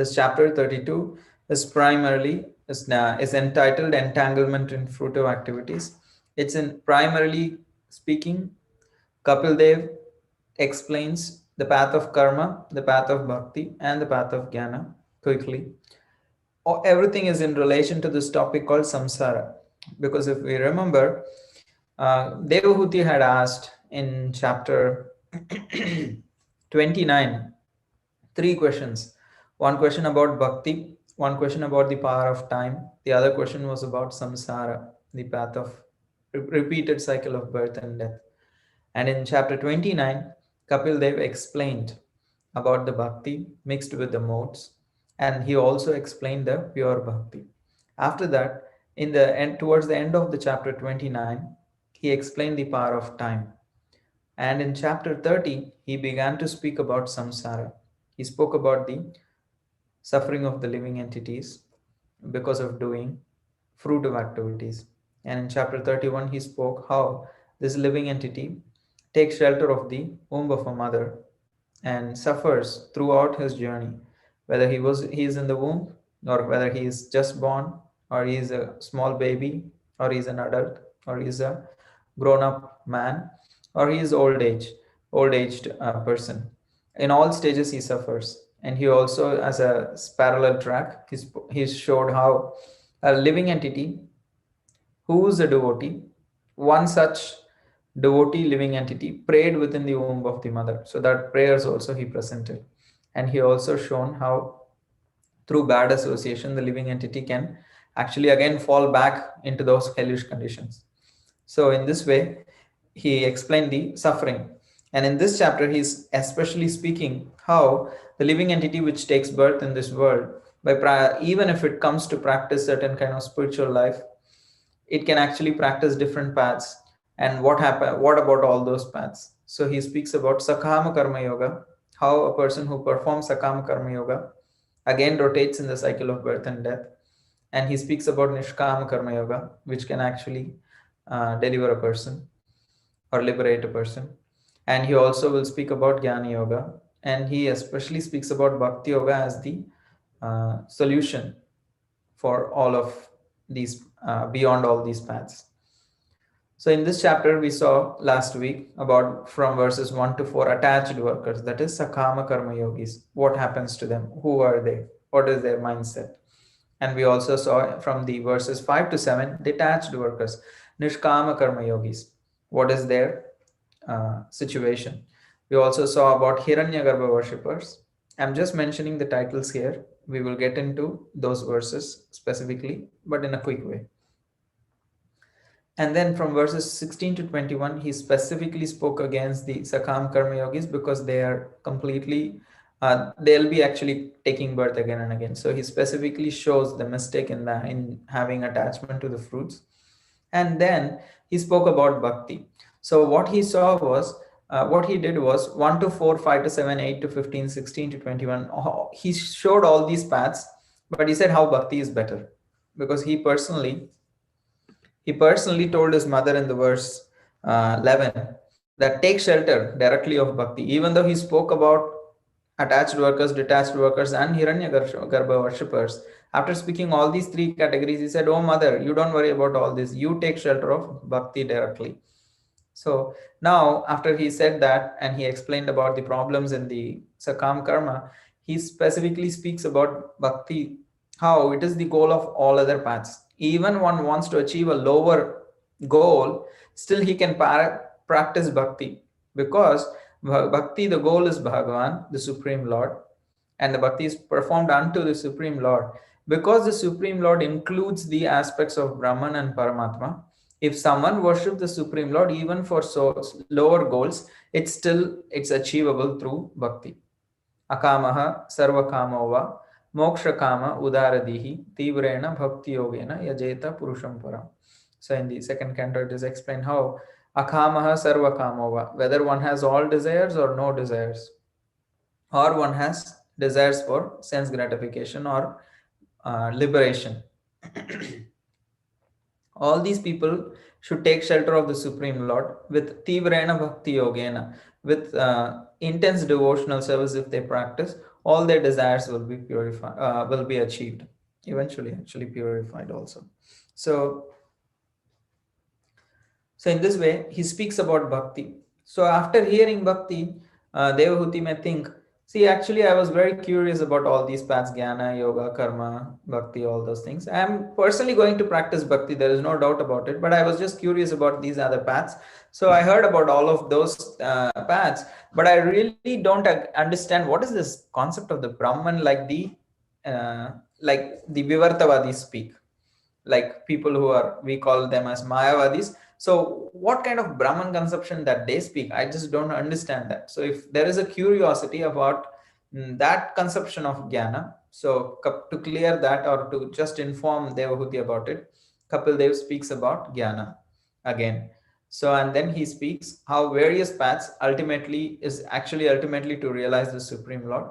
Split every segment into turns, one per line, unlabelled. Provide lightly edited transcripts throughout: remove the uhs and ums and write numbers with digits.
This chapter 32 is entitled Entanglement in Fruitive Activities. It's in primarily speaking, Kapil Dev explains the path of karma, the path of bhakti, and the path of jnana quickly. Everything is in relation to this topic called samsara. Because if we remember, Devahuti had asked in chapter 29 three questions. One question about bhakti, one question about the power of time, the other question was about samsara, the path of repeated cycle of birth and death. And in chapter 29, Kapil Dev explained about the bhakti mixed with the modes, and he also explained the pure bhakti. After that, in the end, towards the end of the chapter 29, he explained the power of time. And in chapter 30, he began to speak about samsara. He spoke about the suffering of the living entities because of doing fruitive activities. And in chapter 31, he spoke how this living entity takes shelter of the womb of a mother and suffers throughout his journey, whether he is in the womb, or whether he is just born, or he is a small baby, or he is an adult, or he is a grown up man, or he is old aged person. In all stages he suffers. And he also, as a parallel track, he showed how a living entity who is a devotee, one such devotee living entity prayed within the womb of the mother. So that prayers also he presented. And he also shown how through bad association, the living entity can actually again fall back into those hellish conditions. So in this way, he explained the suffering. And in this chapter, he's especially speaking how the living entity which takes birth in this world, even if it comes to practice certain kind of spiritual life, it can actually practice different paths. And what about all those paths? So he speaks about sakama karma yoga, how a person who performs sakama karma yoga again rotates in the cycle of birth and death. And he speaks about nishkama karma yoga, which can actually deliver a person or liberate a person. And he also will speak about jnana yoga, and he especially speaks about bhakti yoga as the solution for all of these, beyond all these paths. So in this chapter, we saw last week about from verses 1 to 4 attached workers, that is Sakama Karma Yogis. What happens to them? Who are they? What is their mindset? And we also saw from the verses 5 to 7 detached workers, Nishkama Karma Yogis. What is their situation? We also saw about Hiranyagarbha worshippers. I'm just mentioning the titles here. We will get into those verses specifically, but in a quick way. And then from verses 16 to 21, he specifically spoke against the Sakam Karma Yogis because they are completely, they'll be actually taking birth again and again. So he specifically shows the mistake in having attachment to the fruits. And then he spoke about bhakti. So what he saw was, what he did was 1 to 4, 5 to 7, 8 to 15, 16 to 21. He showed all these paths, but he said how bhakti is better because he personally told his mother in the verse 11 that take shelter directly of bhakti. Even though he spoke about attached workers, detached workers, and Hiranyagarbha worshippers, after speaking all these three categories, he said, "Oh mother, you don't worry about all this. You take shelter of bhakti directly." So now, after he said that and he explained about the problems in the Sakam Karma, he specifically speaks about bhakti, how it is the goal of all other paths. Even one wants to achieve a lower goal, still he can practice bhakti because bhakti, the goal is Bhagavan, the Supreme Lord, and the bhakti is performed unto the Supreme Lord. Because the Supreme Lord includes the aspects of Brahman and Paramatma, if someone worships the Supreme Lord even for so lower goals, it's achievable through bhakti. Akamaha sarvakamova moksha kama udaradihi tivrena bhakti yogena yajeta purusham param. So in the second canto it is explained how akamaha sarvakamova, whether one has all desires or no desires, or one has desires for sense gratification or liberation. All these people should take shelter of the Supreme Lord with Tivrena Bhakti Yogena, with intense devotional service if they practice, all their desires will be purified, will be achieved eventually, actually purified also. So so in this way, he speaks about bhakti. So after hearing bhakti, Devahuti may think, see, actually, I was very curious about all these paths, jnana, yoga, karma, bhakti, all those things. I am personally going to practice bhakti, there is no doubt about it, but I was just curious about these other paths. So I heard about all of those paths, but I really don't understand what is this concept of the Brahman, uh, like the Vivartavadis speak, like people who are, we call them as Mayavadis. So what kind of Brahman conception that they speak, I just don't understand that. So if there is a curiosity about that conception of jnana, so to clear that or to just inform Devahuti about it, Kapil Dev speaks about jnana again. So and then he speaks how various paths ultimately is actually ultimately to realize the Supreme Lord.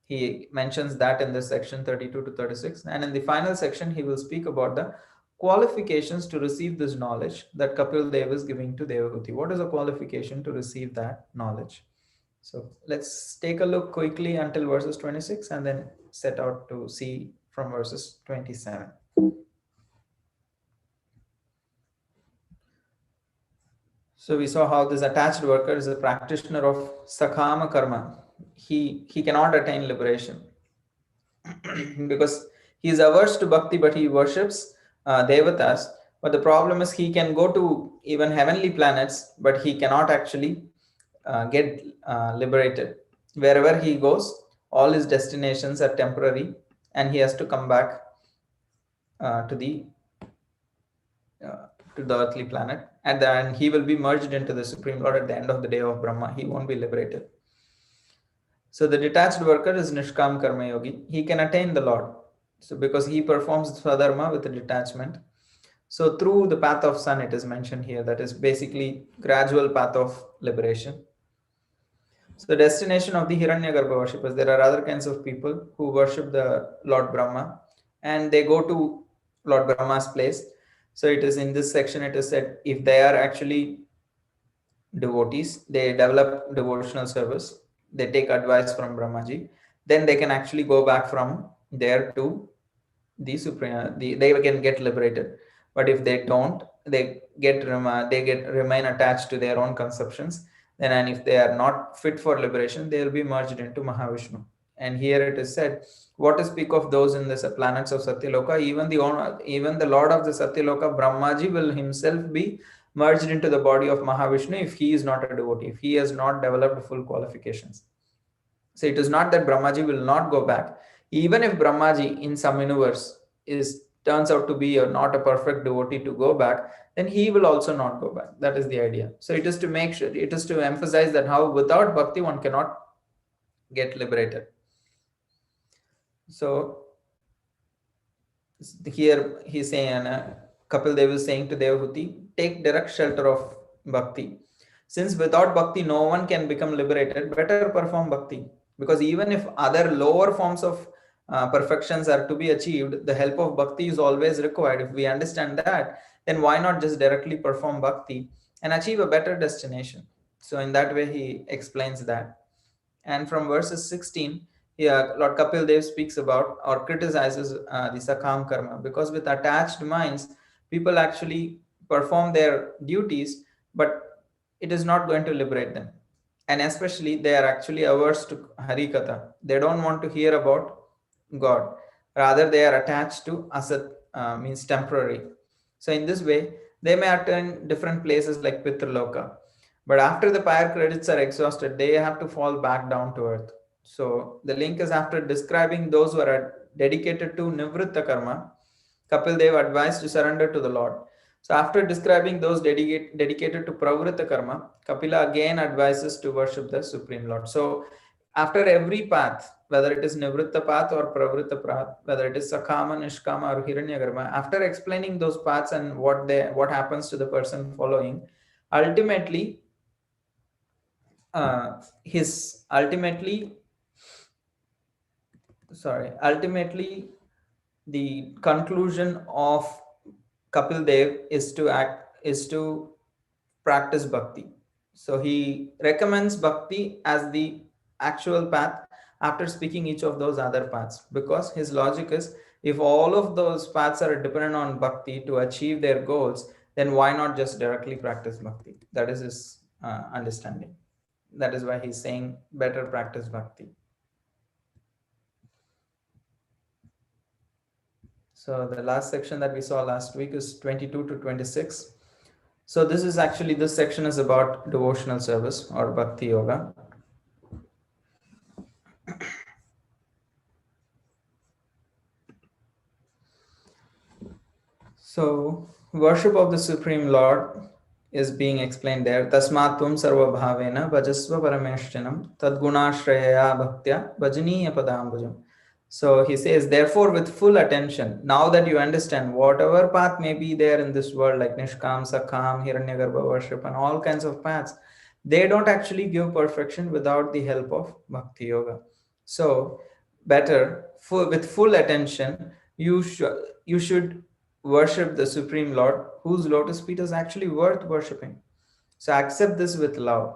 He mentions that in the section 32 to 36. And in the final section, he will speak about the qualifications to receive this knowledge that Kapil Dev is giving to Devahuti. What is a qualification to receive that knowledge? So let's take a look quickly until verses 26 and then set out to see from verses 27. So we saw how this attached worker is a practitioner of Sakhama Karma. He cannot attain liberation because he is averse to bhakti, but he worships devatas. But the problem is he can go to even heavenly planets, but he cannot actually get liberated. Wherever he goes, all his destinations are temporary, and he has to come back uh, to the uh, to the earthly planet, and then he will be merged into the Supreme Lord at the end of the day of Brahma. He won't be liberated. So the detached worker is Nishkam Karma Yogi. He can attain the Lord. So because he performs Swadharma with a detachment. So through the path of sun, it is mentioned here, that is basically gradual path of liberation. So the destination of the Hiranyagarbha worshippers, there are other kinds of people who worship the Lord Brahma and they go to Lord Brahma's place. So it is in this section, it is said if they are actually devotees, they develop devotional service, they take advice from Brahmaji, then they can actually go back from there to the supreme, they can get liberated. But if they don't, they get remain attached to their own conceptions, then and if they are not fit for liberation, they will be merged into Mahavishnu. And here it is said, what to speak of those in the planets of Satyaloka, even the Lord of the Satyaloka, Brahmaji, will himself be merged into the body of Mahavishnu if he is not a devotee, if he has not developed full qualifications. So it is not that Brahmaji will not go back. Even if Brahmaji in some universe is turns out to be not a perfect devotee to go back, then he will also not go back. That is the idea. So it is to make sure, it is to emphasize that how without bhakti one cannot get liberated. So here he's saying, Kapil Dev is saying to Devahuti, take direct shelter of bhakti. Since without bhakti no one can become liberated, better perform bhakti. Because even if other lower forms of perfections are to be achieved, the help of bhakti is always required. If we understand that, then why not just directly perform bhakti and achieve a better destination? So in that way he explains that. And from verses 16, here Lord Kapil Dev speaks about or criticizes the Sakam Karma, because with attached minds, people actually perform their duties, but it is not going to liberate them. And especially, they are actually averse to Harikatha. They don't want to hear about God. Rather, they are attached to Asat, means temporary. So, in this way, they may attend different places like Pitraloka. But after the pyre credits are exhausted, they have to fall back down to earth. So the link is, after describing those who are dedicated to Nivritta Karma, Kapil Dev advised to surrender to the Lord. So after describing those dedicated to Pravritta Karma, Kapila again advises to worship the Supreme Lord. So after every path, whether it is Nivritta path or Pravritta path, whether it is Sakama, Nishkama or Hiranyagarma, after explaining those paths and what happens to the person following, ultimately his ultimately the conclusion of Kapil Dev is to practice bhakti. So he recommends bhakti as the actual path, after speaking each of those other paths, because his logic is, if all of those paths are dependent on bhakti to achieve their goals, then why not just directly practice bhakti? That is his understanding. That is why he's saying better practice bhakti. So the last section that we saw last week is 22 to 26. So this section is about devotional service or bhakti yoga. So worship of the Supreme Lord is being explained there. Tasmat tum sarva bhavena bhajasva parameshchanam tadgunashrayaya bhaktya bhajaniya padambujam. So he says, therefore, with full attention, now that you understand whatever path may be there in this world, like Nishkam, Sakam, Hiranyagarbha worship, and all kinds of paths, they don't actually give perfection without the help of Bhakti Yoga. So, better, with full attention, you should worship the Supreme Lord, whose lotus feet is actually worth worshipping. So, accept this with love.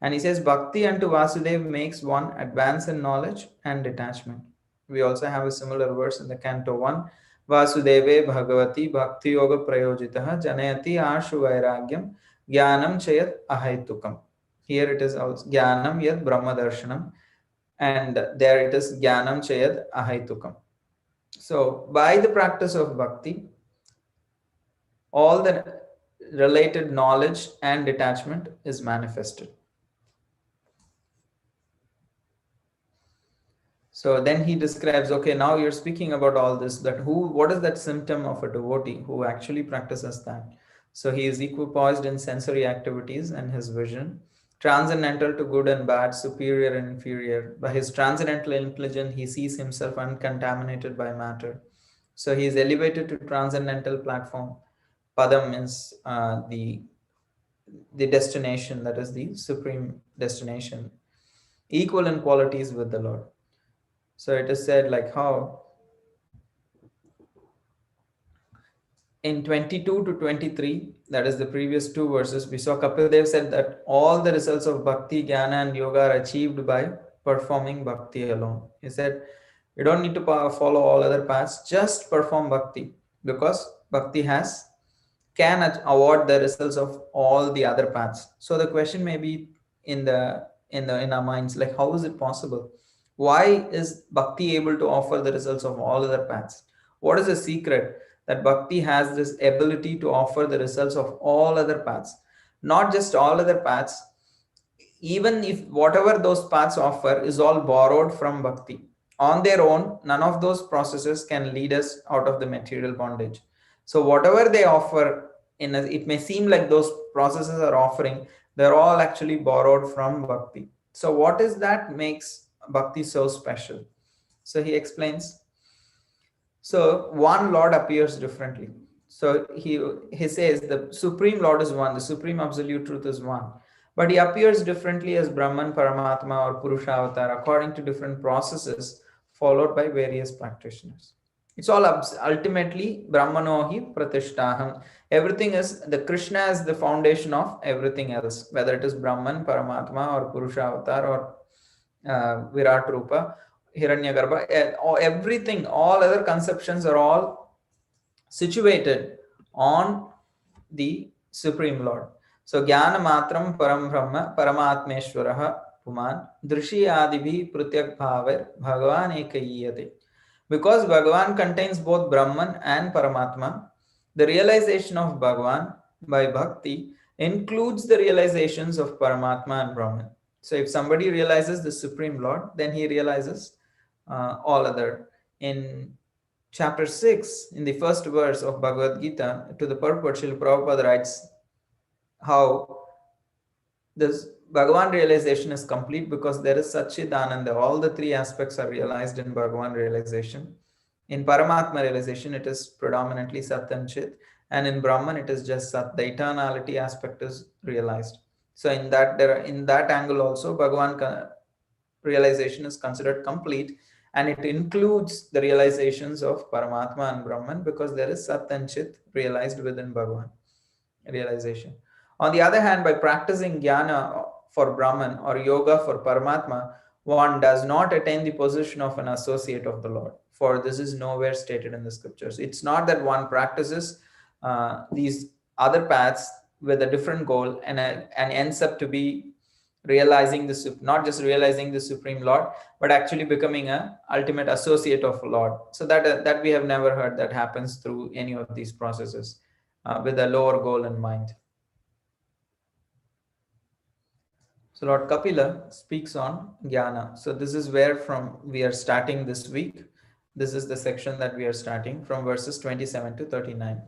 And he says, Bhakti unto Vasudev makes one advance in knowledge and detachment. We also have a similar verse in the Canto 1. Vasudeve Bhagavati Bhakti Yoga Prayojitaha Janayati Ashu Vairagyam Jnanam Chayat Ahaitukam. Here it is also Jnanam Yad Brahma Darshanam, and there it is Jnanam Chayat Ahaitukam. So, by the practice of bhakti, all the related knowledge and detachment is manifested. So then he describes, okay, now you're speaking about all this, that what is that symptom of a devotee who actually practices that? So he is equipoised in sensory activities and his vision, transcendental to good and bad, superior and inferior. By his transcendental intelligence, he sees himself uncontaminated by matter. So he is elevated to transcendental platform. Padam means the destination, that is the supreme destination, equal in qualities with the Lord. So it is said like how in 22 to 23, that is the previous two verses, we saw Kapil Dev said that all the results of bhakti, jnana, and yoga are achieved by performing bhakti alone. He said, you don't need to follow all other paths, just perform bhakti, because bhakti can award the results of all the other paths. So the question may be in our minds, like, how is it possible? Why is bhakti able to offer the results of all other paths? What is the secret that bhakti has this ability to offer the results of all other paths? Not just all other paths, even if whatever those paths offer is all borrowed from bhakti. On their own, none of those processes can lead us out of the material bondage. So whatever they offer, it may seem like those processes are offering, they're all actually borrowed from bhakti. So what is that makes bhakti so special? So he explains. So one Lord appears differently. So he says the Supreme Lord is one, the Supreme Absolute Truth is one. But he appears differently as Brahman, Paramatma, or Purusha Avatar according to different processes followed by various practitioners. It's all ultimately Brahmanohi Pratishtaham. Everything is the Krishna is the foundation of everything else, whether it is Brahman, Paramatma, or Purusha Avatar, or Virat Rupa, Hiranyagarbha, everything, all other conceptions are all situated on the Supreme Lord. So Jnana Matram Param Brahma Paramatmeshwaraha Puman Drishi Adibhi Prityak Bhaver Bhagavan Ekayiyate. Because Bhagavan contains both Brahman and Paramatma, the realization of Bhagavan by bhakti includes the realizations of Paramatma and Brahman. So if somebody realizes the Supreme Lord, then he realizes all other. In chapter 6, in the first verse of Bhagavad Gita, to the purport, Srila Prabhupada writes how this Bhagavan realization is complete because there is Satchidananda. All the three aspects are realized in Bhagavan realization. In Paramatma realization, it is predominantly Sat and Chit, and in Brahman, it is just Sat. The eternality aspect is realized. So in that angle also, Bhagavan realization is considered complete, and it includes the realizations of Paramatma and Brahman because there is Sat and Chit realized within Bhagavan realization. On the other hand, by practicing jnana for Brahman or yoga for Paramatma, one does not attain the position of an associate of the Lord, for this is nowhere stated in the scriptures. It's not that one practices these other paths with a different goal and ends up to be realizing the not just realizing the Supreme Lord, but actually becoming a ultimate associate of Lord. So that we have never heard that happens through any of these processes with a lower goal in mind. So Lord Kapila speaks on jnana. So this is where from we are starting this week. This is the section that we are starting from verses 27 to 39.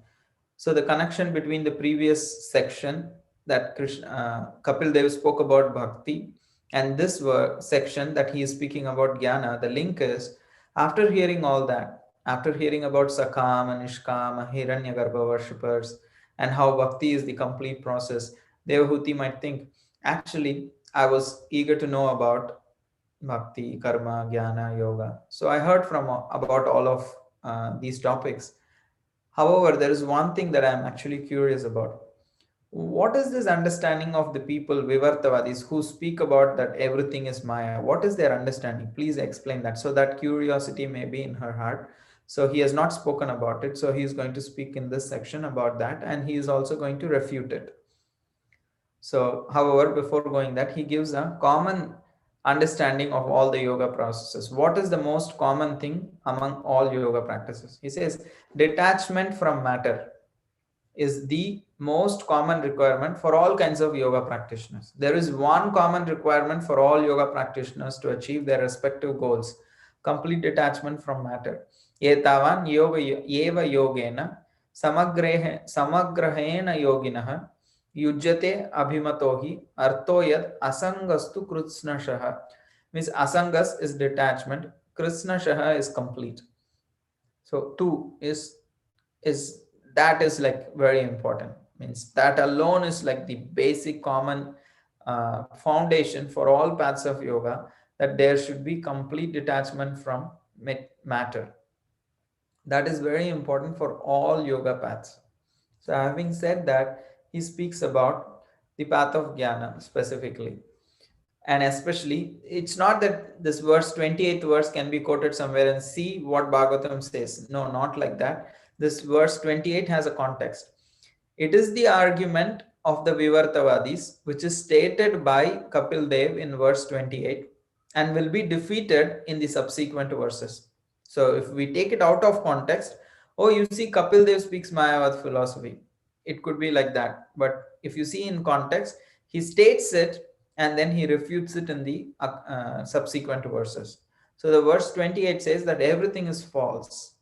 So the connection between the previous section that Kapil Dev spoke about bhakti and this section that he is speaking about jnana, the link is after hearing all that, after hearing about Sakama, Nishkama, Hiranyagarbha worshippers, and how bhakti is the complete process, Devahuti might think, actually, I was eager to know about bhakti, karma, jnana, yoga. So I heard from about all of these topics. However, there is one thing that I am actually curious about. What is this understanding of the people, Vivartavadis, who speak about that everything is Maya? What is their understanding? Please explain that. So that curiosity may be in her heart. So he has not spoken about it. So he is going to speak in this section about that, and he is also going to refute it. So, however, before going that, he gives a common understanding of all the yoga processes. What is the most common thing among all yoga practices? He says detachment from matter is the most common requirement for all kinds of yoga practitioners. There is one common requirement for all yoga practitioners to achieve their respective goals: complete detachment from matter. Etavan yoga eva yogena samagrahena yoginah yujyate abhimatohi arto yad asangastu kritsnashaha. Means asangas is detachment, kritsnashaha is complete. So two is that is like very important. Means that alone is like the basic common foundation for all paths of yoga, that there should be complete detachment from matter. That is very important for all yoga paths. So having said that, he speaks about the path of jnana specifically. And especially, it's not that this verse 28th verse can be quoted somewhere and see what Bhagavatam says. No, not like that. This verse 28 has a context. It is the argument of the Vivartavadis, which is stated by Kapil Dev in verse 28 and will be defeated in the subsequent verses. So if we take it out of context, oh, you see, Kapil Dev speaks Mayavad philosophy. It could be like that. But if you see in context, he states it and then he refutes it in the subsequent verses. So the verse 28 says that everything is false.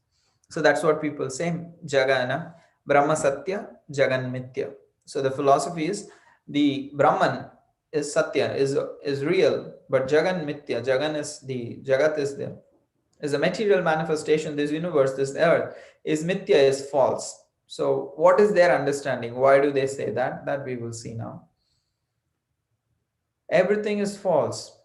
So that's what people say, Jagana, Brahma Satya, Jagan Mithya. So the philosophy is the Brahman is Satya, is real, but Jagan Mithya, Jagan is the Jagat is a material manifestation, this universe, this earth is Mithya, is false. So what is their understanding? Why do they say that? That we will see now. Everything is false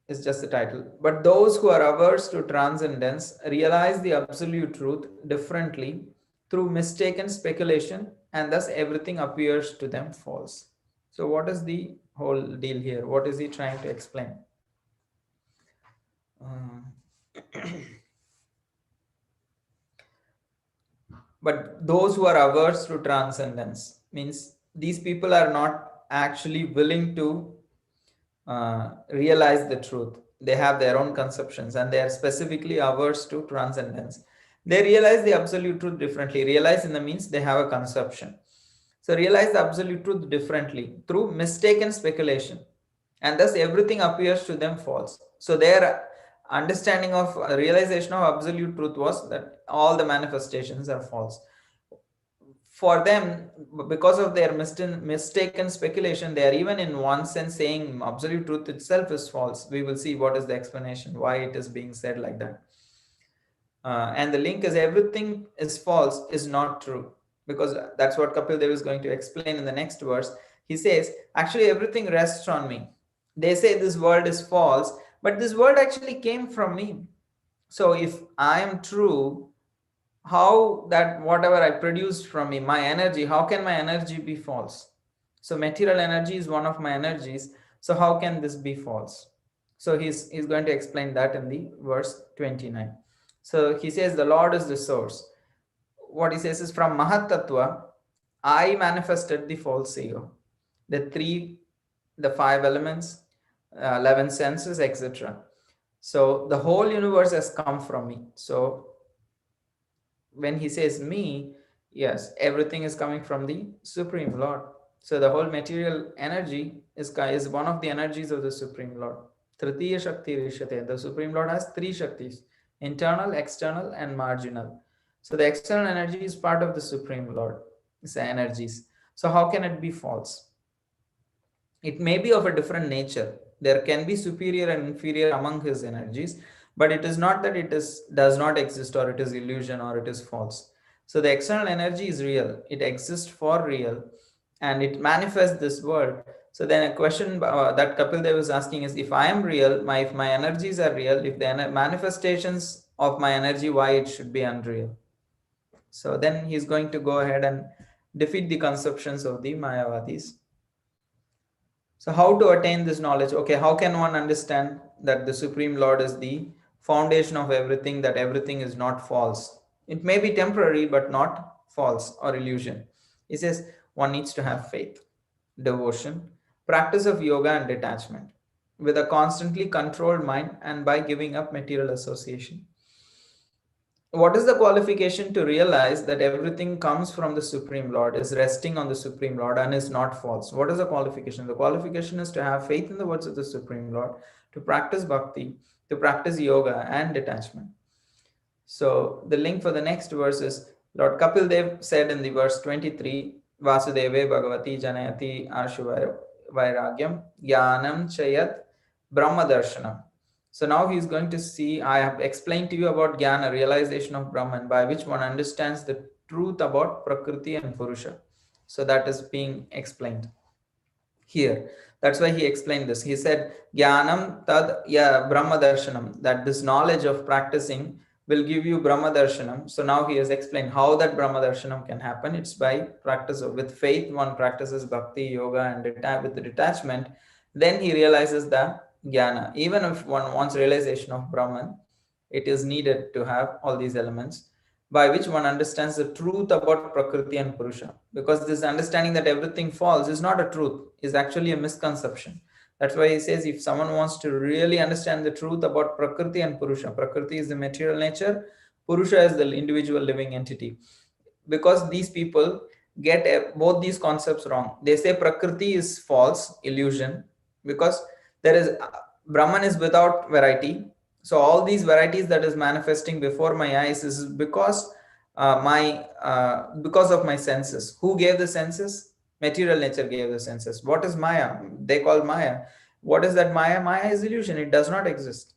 is just the title. But those who are averse to transcendence realize the absolute truth differently through mistaken speculation, and thus everything appears to them false. So, what is the whole deal here? What is he trying to explain? But those who are averse to transcendence means these people are not actually willing to realize the truth. They have their own conceptions and they are specifically averse to transcendence. They realize the absolute truth differently. Realize in the means they have a conception. So realize the absolute truth differently through mistaken speculation, and thus everything appears to them false. So their understanding of realization of absolute truth was that all the manifestations are false. For them, because of their mistaken speculation, they are even in one sense saying absolute truth itself is false. We will see what is the explanation, why it is being said like that. And the link is everything is false is not true, because that's what Kapil Dev is going to explain in the next verse. He says, actually, everything rests on me. They say this world is false, but this world actually came from me. So if I am true, how that whatever I produced from me, my energy, how can my energy be false? So material energy is one of my energies. So how can this be false? So he's going to explain that in the verse 29. So he says the Lord is the source. What he says is, from Mahat Tattva, I manifested the false ego. The five elements, 11 senses, etc. So the whole universe has come from me. So when he says me, yes, everything is coming from the Supreme Lord. So the whole material energy is one of the energies of the Supreme Lord. Tritiya Shakti Rishyate. The Supreme Lord has three Shaktis: internal, external, and marginal. So the external energy is part of the Supreme Lord. It's the energies. So how can it be false? It may be of a different nature. There can be superior and inferior among his energies, but it is not that it is does not exist, or it is illusion, or it is false. So the external energy is real. It exists for real, and it manifests this world. So then a question that Kapil Dev is asking is, if I am real, if my energies are real, if the manifestations of my energy, why it should be unreal? So then he's going to go ahead and defeat the conceptions of the Mayavadis. So how to attain this knowledge? Okay, how can one understand that the Supreme Lord is the foundation of everything, that everything is not false? It may be temporary, but not false or illusion. He says one needs to have faith, devotion, practice of yoga and detachment, with a constantly controlled mind, and by giving up material association. What is the qualification to realize that everything comes from the Supreme Lord, is resting on the Supreme Lord, and is not false? What is the qualification? The qualification is to have faith in the words of the Supreme Lord, to practice bhakti, to practice yoga and detachment. So the link for the next verse is, Lord Kapil Dev said in the verse 23, Vasudeve Bhagavati Janayati Ashu Vairagyam Jnanam Chayat Brahma Darshanam. So now he is going to see, I have explained to you about Jnana, realization of Brahman, by which one understands the truth about Prakriti and Purusha. So that is being explained here. That's why he explained this. He said, Jnanam tad Brahma Darshanam, that this knowledge of practicing will give you Brahma Darshanam. So now he has explained how that Brahma Darshanam can happen. It's by practice of, with faith, one practices bhakti, yoga, and with the detachment. Then he realizes the Jnana. Even if one wants realization of Brahman, it is needed to have all these elements, by which one understands the truth about Prakriti and Purusha. Because this understanding that everything falls is not a truth, is actually a misconception. That's why he says, if someone wants to really understand the truth about Prakriti and Purusha, Prakriti is the material nature, Purusha is the individual living entity. Because these people get both these concepts wrong. They say Prakriti is false, illusion, because there is Brahman is without variety. So all these varieties that is manifesting before my eyes is because because of my senses. Who gave the senses? Material nature gave the senses. What is Maya? They call Maya. What is that Maya? Maya is illusion. It does not exist.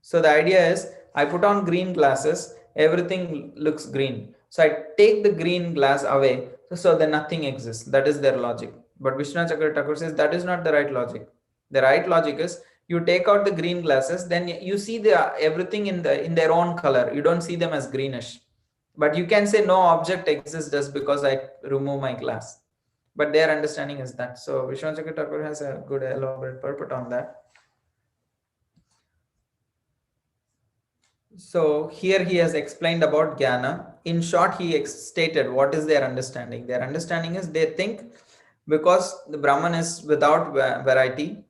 So the idea is, I put on green glasses, everything looks green. So I take the green glass away, so then nothing exists. That is their logic. But Vishnu Chakra Thakur says that is not the right logic. The right logic is, you take out the green glasses, then you see everything in their own color. You don't see them as greenish. But you can say no object exists just because I remove my glass. But their understanding is that. So Vishnu Chakra Thakur has a good elaborate purport on that. So here he has explained about Jnana. In short, he stated what is their understanding. Their understanding is, they think because the Brahman is without variety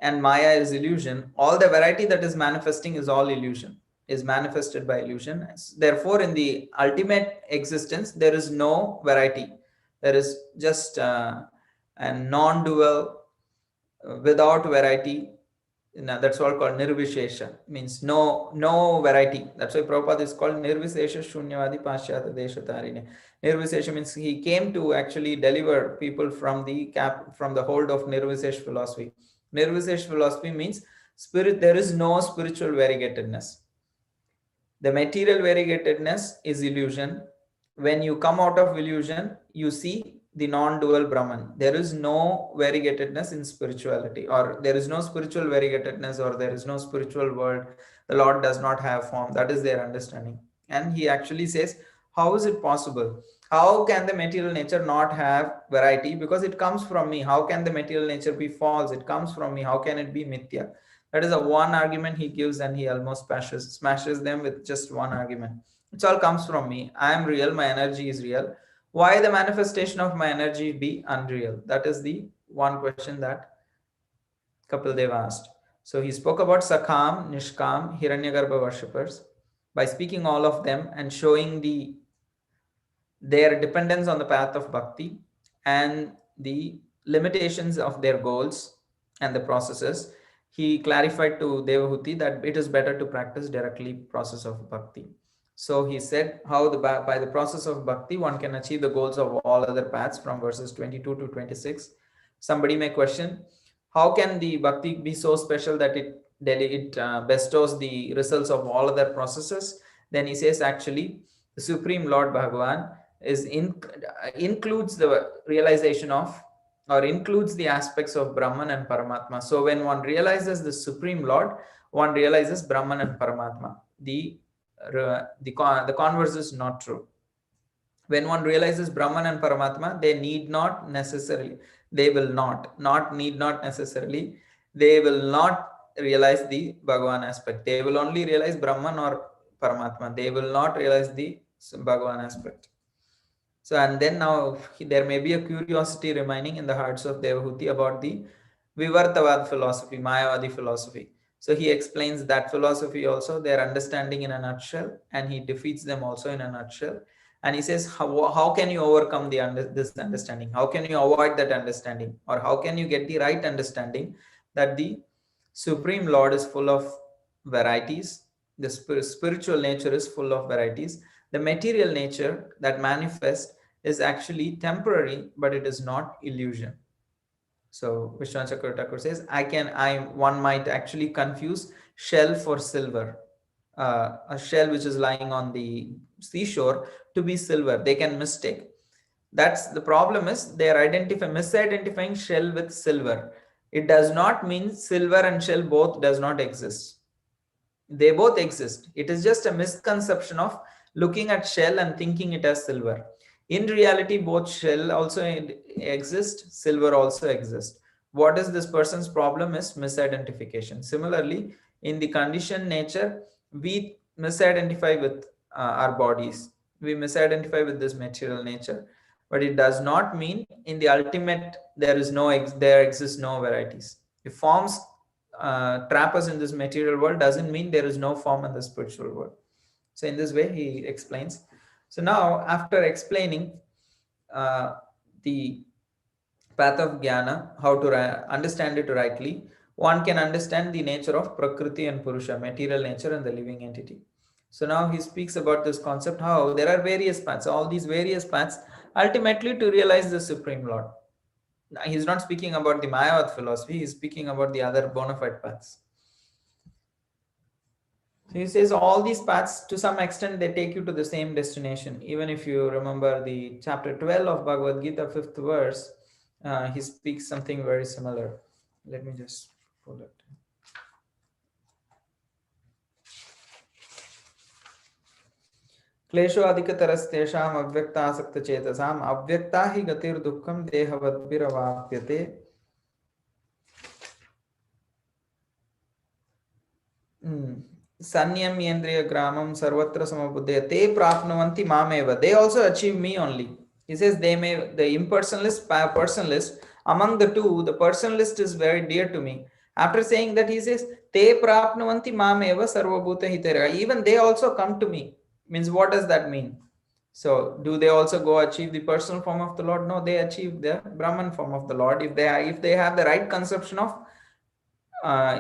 and Maya is illusion, all the variety that is manifesting is all illusion, is manifested by illusion. Therefore, in the ultimate existence, there is no variety. There is just a non-dual, without variety. That's all called nirvishesha, means no variety. That's why Prabhupada is called nirvishesha shunyavadi paschata deshatarine. Nirvishesha means he came to actually deliver people from the hold of nirvishesh philosophy. Nirvishesh philosophy means spirit. There is no spiritual variegatedness. The material variegatedness is illusion. When you come out of illusion, you see the non-dual Brahman. There is no variegatedness in spirituality, or there is no spiritual variegatedness, or there is no spiritual world. The Lord does not have form. That is their understanding. And he actually says, how is it possible? How can the material nature not have variety? Because it comes from me. How can the material nature be false? It comes from me. How can it be mithya? That is a one argument he gives, and he almost smashes them with just one argument. It all comes from me. I am real. My energy is real. Why the manifestation of my energy be unreal? That is the one question that Kapil Dev asked. So he spoke about Sakham, Nishkam, Hiranyagarbha worshippers by speaking all of them and showing their dependence on the path of bhakti and the limitations of their goals and the processes. He clarified to Devahuti that it is better to practice directly process of bhakti. So he said how by the process of bhakti one can achieve the goals of all other paths from verses 22 to 26. Somebody may question, how can the bhakti be so special that it bestows the results of all other processes? Then he says actually the Supreme Lord Bhagavan includes the realization of, or includes the aspects of Brahman and Paramatma. So when one realizes the Supreme Lord, one realizes Brahman and Paramatma. The converse is not true. When one realizes Brahman and Paramatma, they need not necessarily, they will not need not necessarily, they will not realize the Bhagavan aspect. They will only realize Brahman or Paramatma. They will not realize the Bhagavan aspect. So, and then now there may be a curiosity remaining in the hearts of Devahuti about the Vivartavad philosophy, Mayavadi philosophy. So he explains that philosophy also, their understanding in a nutshell, and he defeats them also in a nutshell. And he says, how can you overcome this understanding? How can you avoid that understanding? Or how can you get the right understanding that the Supreme Lord is full of varieties, the spiritual nature is full of varieties, the material nature that manifests is actually temporary, but it is not illusion. So Vishwanath Chakravarti Thakur says, one might actually confuse shell for silver. A shell which is lying on the seashore to be silver. They can mistake. That's the problem is they are misidentifying shell with silver. It does not mean silver and shell both does not exist. They both exist. It is just a misconception of looking at shell and thinking it as silver. In reality, both shell also exist, silver also exists. What is this person's problem is misidentification. Similarly, in the conditioned nature, we misidentify with our bodies. We misidentify with this material nature, but it does not mean in the ultimate there exists no varieties. If forms trap us in this material world doesn't mean there is no form in the spiritual world. So in this way he explains. So now after explaining the path of jnana, how to understand it rightly, one can understand the nature of prakriti and purusha, material nature and the living entity. So now he speaks about this concept, how there are various paths, all these various paths ultimately to realize the Supreme Lord. He's not speaking about the Mayavad philosophy, he's speaking about the other bona fide paths. So he says all these paths, to some extent, they take you to the same destination. Even if you remember the chapter 12 of Bhagavad Gita, 5th verse, he speaks something very similar. Let me just pull it. क्लेशो अधिकतरस्तेषाम् अव्यक्तासक्तचेतसाम् अव्यक्ता हि गतिर्दुःखं देहवद्भिरवाप्यते Sanyamyendriya Gramam Sarvatra Samabuddhaya Te Prapnuvanti Mameva. They also achieve me only. He says the impersonalist, personalist, among the two, the personalist is very dear to me. After saying that, he says, Te Prapnuvanti Mameva Sarvabhuta Hitera. Even they also come to me. Means what does that mean? So do they also go achieve the personal form of the Lord? No, they achieve the Brahman form of the Lord. If they have the right conception of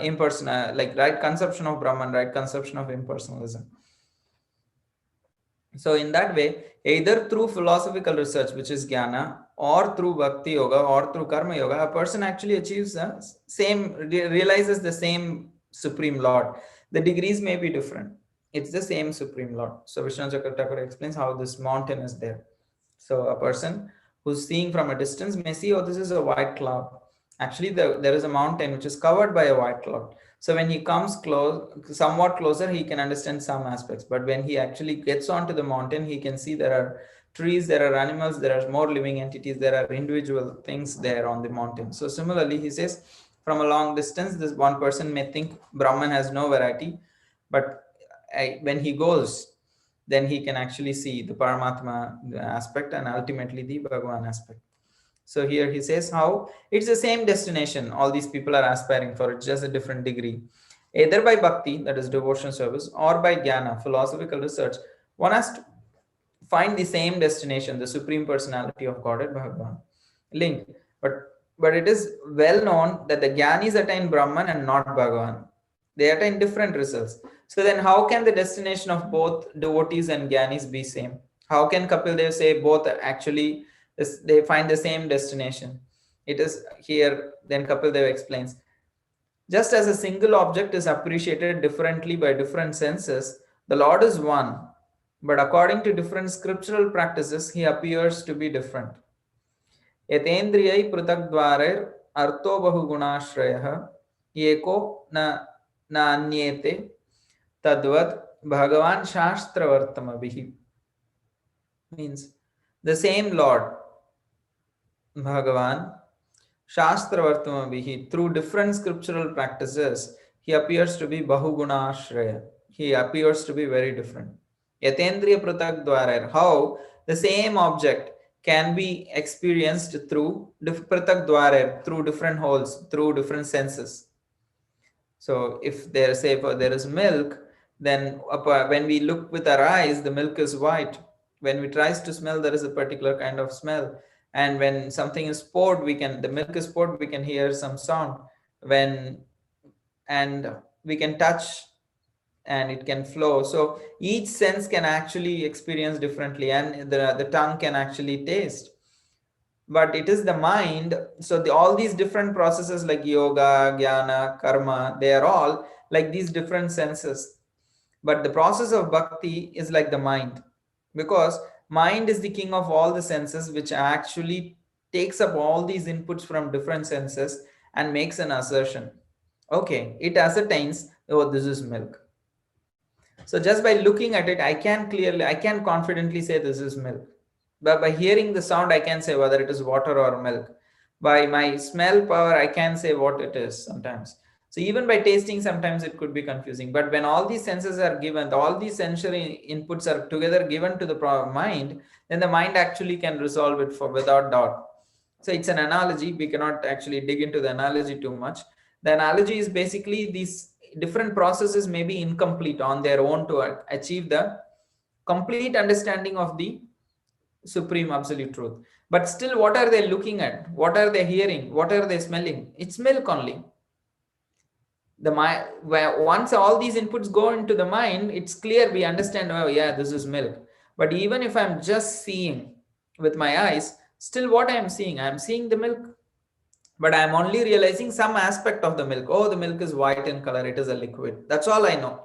impersonal, like right conception of Brahman, right conception of impersonalism. So in that way, either through philosophical research, which is jnana, or through bhakti yoga, or through karma yoga, a person actually achieves realizes the same Supreme Lord. The degrees may be different. It's the same Supreme Lord. So Vishwanath Chakravarti Thakur explains how this mountain is there. So a person who's seeing from a distance may see, oh, this is a white cloud. Actually, there is a mountain which is covered by a white cloud. So when he comes somewhat closer, he can understand some aspects. But when he actually gets onto the mountain, he can see there are trees, there are animals, there are more living entities, there are individual things there on the mountain. So similarly, he says, From a long distance, this one person may think Brahman has no variety, but when he goes, then he can actually see the Paramatma aspect and ultimately the Bhagavan aspect. So here he says how it's the same destination all these people are aspiring for, it's just a different degree. Either by bhakti, that is devotion service, or by jnana, philosophical research, one has to find the same destination, the supreme personality of Godhead, Bhagavan. Link. But it is well known that the Jnanis attain Brahman and not Bhagavan. They attain different results. So then how can the destination of both devotees and Jnanis be same? How can Kapil Dev say both actually they find the same destination? It is here, then Kapil Dev explains. Just as a single object is appreciated differently by different senses, the Lord is one, but according to different scriptural practices, he appears to be different. यतेन्द्रियै पृथग्द्वारैर् अर्थो बहुगुणाश्रयः एको न नान्येते तद्वत् भगवान शास्त्रवर्तमभिः. Means the same Lord Bhagavan Shastravartamavihi, through different scriptural practices, he appears to be Bahugunashraya. He appears to be very different. Yatendriya Pratak Dwarar, how the same object can be experienced through Pratak Dwarar, through different holes, through different senses. So if there, say, there is milk, then when we look with our eyes, the milk is white. When we tries to smell, there is a particular kind of smell. And when something is poured, the milk is poured, we can hear some sound. And we can touch and it can flow. So each sense can actually experience differently, and the tongue can actually taste. But it is the mind. So all these different processes like yoga, jnana, karma, they are all like these different senses. But the process of bhakti is like the mind, because mind is the king of all the senses, which actually takes up all these inputs from different senses and makes an assertion. Okay, it ascertains, oh, this is milk. So just by looking at it, I can confidently say this is milk. But by hearing the sound, I can say whether it is water or milk. By my smell power, I can say what it is sometimes. So even by tasting, sometimes it could be confusing. But when all these senses are given, all these sensory inputs are together given to the mind, then the mind actually can resolve it without doubt. So it's an analogy. We cannot actually dig into the analogy too much. The analogy is basically these different processes may be incomplete on their own to achieve the complete understanding of the supreme absolute truth. But still, what are they looking at? What are they hearing? What are they smelling? It's milk only. Once all these inputs go into the mind, it's clear, we understand, oh yeah, this is milk. But even if I'm just seeing with my eyes, still what I'm seeing the milk, but I'm only realizing some aspect of the milk. Oh, the milk is white in color, it is a liquid. That's all I know.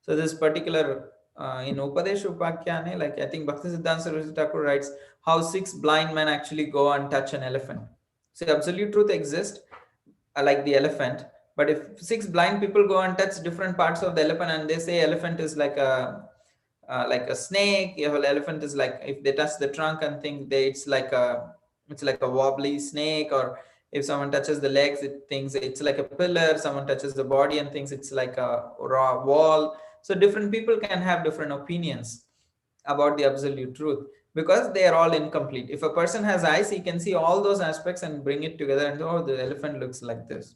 So this particular in Upadesh Upakyane, like I think Bhaktisiddhanta Saraswati Thakur writes how 6 blind men actually go and touch an elephant. So absolute truth exists, like the elephant. But if 6 blind people go and touch different parts of the elephant and they say elephant is like a snake, elephant is like, if they touch the trunk and think it's like a wobbly snake, or if someone touches the legs, it thinks it's like a pillar. Someone touches the body and thinks it's like a raw wall. So different people can have different opinions about the absolute truth, because they are all incomplete. If a person has eyes, he can see all those aspects and bring it together and oh, the elephant looks like this.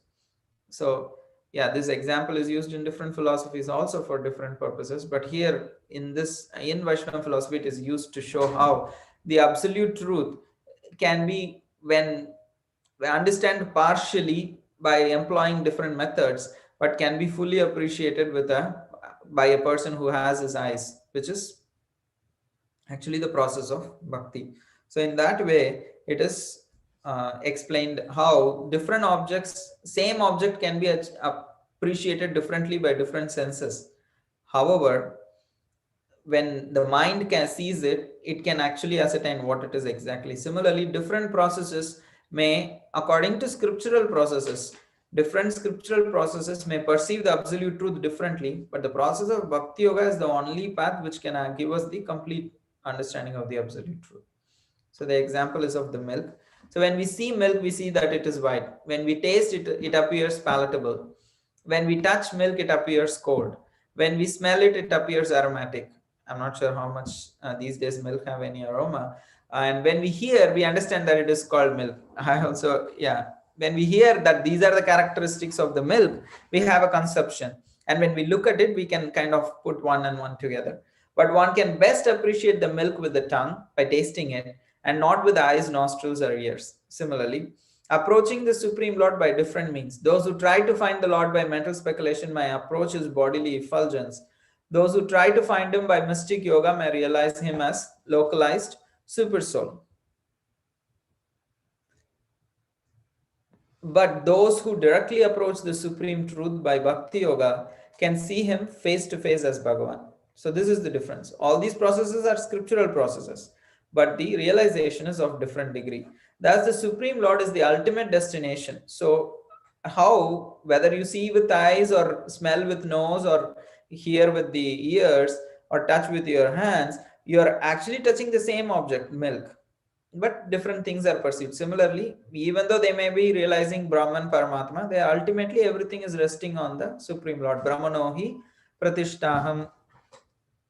So yeah, this example is used in different philosophies also for different purposes, but here in Vaishnava philosophy, it is used to show how the absolute truth can be, when we understand partially by employing different methods, but can be fully appreciated by a person who has his eyes, which is actually the process of bhakti. So in that way, it is explained how different objects, same object can be appreciated differently by different senses. However, when the mind sees it, it can actually ascertain what it is exactly. Similarly, different processes may, according to scriptural processes, different scriptural processes may perceive the absolute truth differently, but the process of bhakti yoga is the only path which can give us the complete understanding of the absolute truth. So the example is of the milk. So when we see milk, we see that it is white. When we taste it, it appears palatable. When we touch milk, it appears cold. When we smell it, it appears aromatic. I'm not sure how much these days milk have any aroma. And when we hear, we understand that it is called milk. I also, yeah. When we hear that these are the characteristics of the milk, we have a conception. And when we look at it, we can kind of put one and one together. But one can best appreciate the milk with the tongue by tasting it and not with eyes, nostrils, or ears. Similarly, approaching the Supreme Lord by different means. Those who try to find the Lord by mental speculation may approach his bodily effulgence. Those who try to find him by mystic yoga may realize him as localized supersoul. But those who directly approach the supreme truth by bhakti yoga can see him face to face as Bhagavan. So this is the difference. All these processes are scriptural processes, but the realization is of different degree. Thus, the Supreme Lord is the ultimate destination. So how, whether you see with eyes or smell with nose or hear with the ears or touch with your hands, you are actually touching the same object, milk, but different things are perceived. Similarly, even though they may be realizing Brahman, Paramatma, they ultimately everything is resting on the Supreme Lord. Brahmanohi Pratishtaham.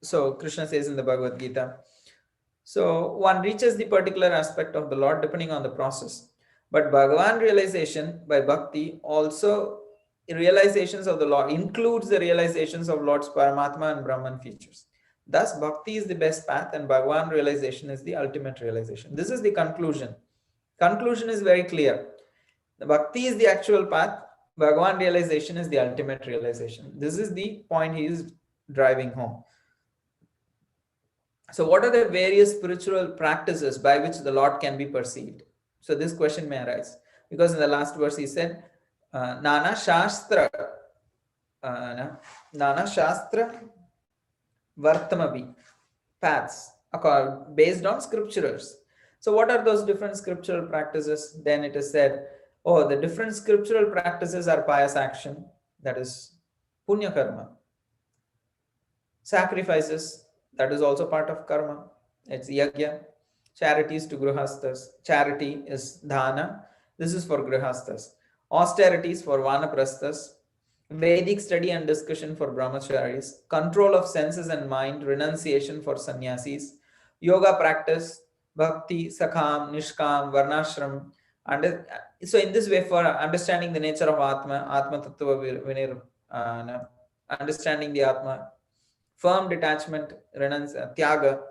So Krishna says in the Bhagavad Gita. So one reaches the particular aspect of the Lord depending on the process. But Bhagavan realization by bhakti also realizations of the Lord includes the realizations of Lord's Paramatma and Brahman features. Thus, bhakti is the best path and Bhagavan realization is the ultimate realization. This is the conclusion. Conclusion is very clear. The bhakti is the actual path. Bhagavan realization is the ultimate realization. This is the point he is driving home. So, what are the various spiritual practices by which the Lord can be perceived? So, this question may arise because in the last verse he said, Nana Shastra, Nana Shastra Vartamavi paths based on scriptures. So, what are those different scriptural practices? Then it is said, oh, the different scriptural practices are pious action, that is punya karma, sacrifices, that is also part of karma, it's yagya. Charities to grihasthas, charity is dhana, this is for grihasthas. Austerities for vanaprasthas, Vedic study and discussion for brahmacharis, control of senses and mind, renunciation for sannyasis, yoga practice, bhakti, sakham, nishkam, varnashram. And so in this way, for understanding the nature of Atma Tattva Vinir, understanding the Atma, firm detachment, tyaga.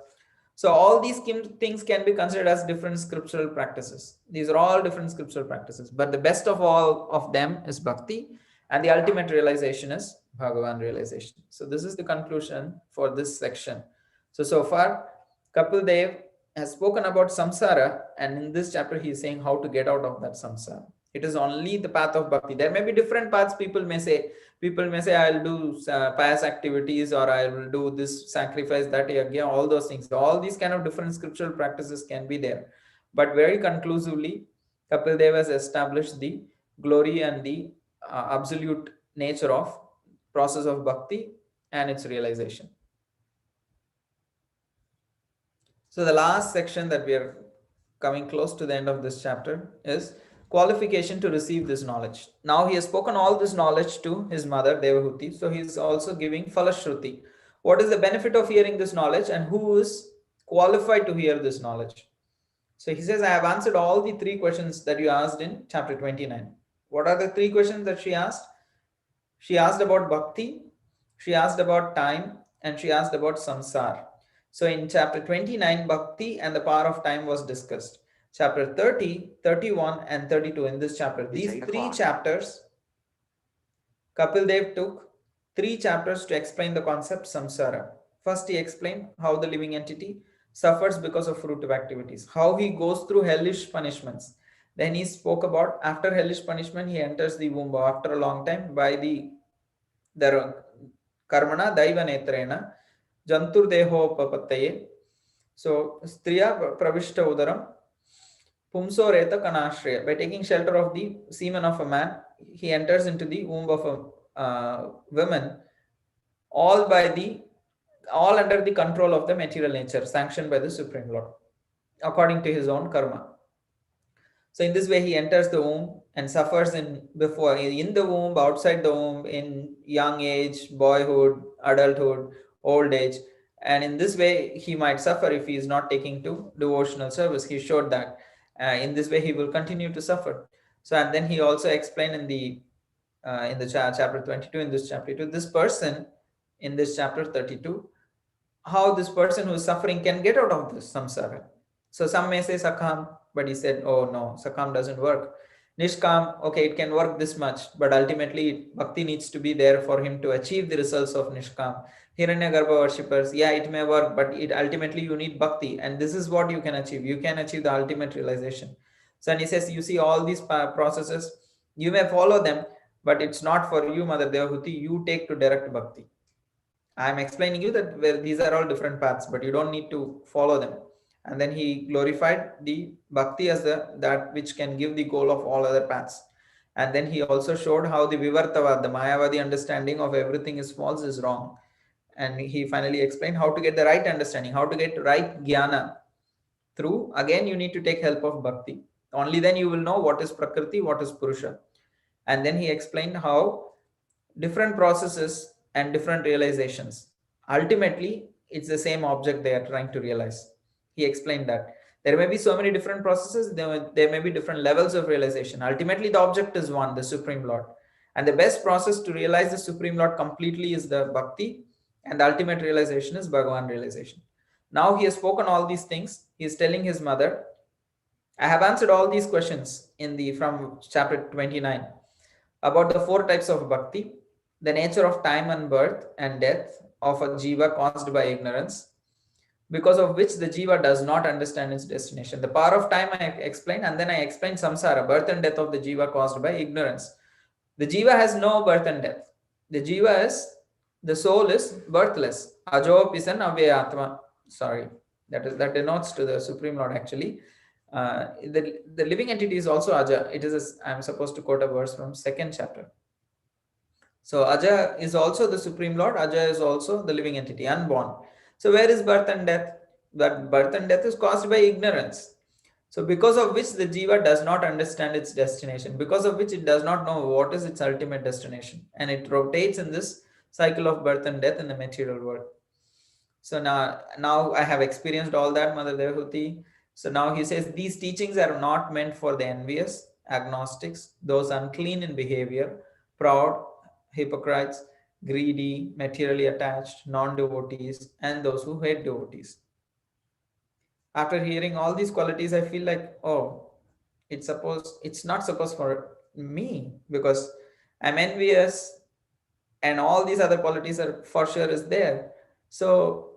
So all these things can be considered as different scriptural practices. These are all different scriptural practices, but the best of all of them is bhakti, and the ultimate realization is Bhagavan realization. So this is the conclusion for this section. So far, Kapil Dev has spoken about samsara, and in this chapter he is saying how to get out of that samsara. It is only the path of bhakti. There may be different paths. People may say I'll do pious activities, or I will do this sacrifice, that yagya, all those things. All these kind of different scriptural practices can be there. But very conclusively, Kapil Dev has established the glory and the absolute nature of process of bhakti and its realization. So the last section that we are coming close to the end of this chapter is qualification to receive this knowledge. Now he has spoken all this knowledge to his mother Devahuti, so he is also giving Falashruti. What is the benefit of hearing this knowledge and who is qualified to hear this knowledge? So he says, I have answered all the three questions that you asked in chapter 29. What are the three questions that she asked? She asked about bhakti, she asked about time, and she asked about samsara. So in chapter 29, bhakti and the power of time was discussed. Chapter 30, 31, and 32 in this chapter. These three chapters, Kapil Dev took 3 chapters to explain the concept samsara. First, he explained how the living entity suffers because of fruitive activities, how he goes through hellish punishments. Then he spoke about after hellish punishment, he enters the womb after a long time by the karmana daiva netrena jantur deho papattaye. So striya pravishta udaram pumso reta kanashreya. By taking shelter of the semen of a man, he enters into the womb of a woman, all under the control of the material nature, sanctioned by the Supreme Lord, according to his own karma. So in this way, he enters the womb and suffers in the womb, outside the womb, in young age, boyhood, adulthood, old age, and in this way he might suffer if he is not taking to devotional service. He showed that in this way he will continue to suffer. So and then he also explained in the chapter 22, in this chapter 2, this person in this chapter 32, how this person who is suffering can get out of this samsara. So some may say Sakam, but he said, oh no, Sakam doesn't work. Nishkam, okay, it can work this much, but ultimately Bhakti needs to be there for him to achieve the results of Nishkam. Hiranyagarbha worshippers, yeah, it may work, but it ultimately you need Bhakti, and this is what you can achieve. You can achieve the ultimate realization. So and he says, you see all these processes, you may follow them, but it's not for you, Mother Devahuti. You take to direct Bhakti. I'm explaining you that these are all different paths, but you don't need to follow them. And then he glorified the bhakti as that which can give the goal of all other paths. And then he also showed how the Vivartavad, the Mayavadi understanding of everything is false, is wrong. And he finally explained how to get the right understanding, how to get right jnana through. Again, you need to take help of bhakti. Only then you will know what is Prakriti, what is Purusha. And then he explained how different processes and different realizations, ultimately it's the same object they are trying to realize. He explained that there may be so many different processes, there may be different levels of realization. Ultimately the object is one, the Supreme Lord, and the best process to realize the Supreme Lord completely is the bhakti, and the ultimate realization is Bhagavan realization. Now he has spoken all these things. He is telling his mother, I have answered all these questions in the from chapter 29 about the four types of bhakti, the nature of time and birth and death of a jiva caused by ignorance, because of which the jiva does not understand its destination. The power of time I explained, and then I explained samsara, birth and death of the jiva caused by ignorance. The jiva has no birth and death. The jiva is, the soul is birthless. Ajo pisan avyatma. Sorry, that denotes to the Supreme Lord actually. The living entity is also aja. It is I'm supposed to quote a verse from second chapter. So Aja is also the Supreme Lord. Aja is also the living entity, unborn. So where is birth and death? That birth and death is caused by ignorance. So because of which the jiva does not understand its destination, because of which it does not know what is its ultimate destination, and it rotates in this cycle of birth and death in the material world. So now I have experienced all that, Mother Devahuti. So now he says these teachings are not meant for the envious, agnostics, those unclean in behavior, proud, hypocrites, greedy, materially attached, non-devotees, and those who hate devotees. After hearing all these qualities, I feel like, oh, it's not supposed for me, because I'm envious, and all these other qualities are for sure is there. So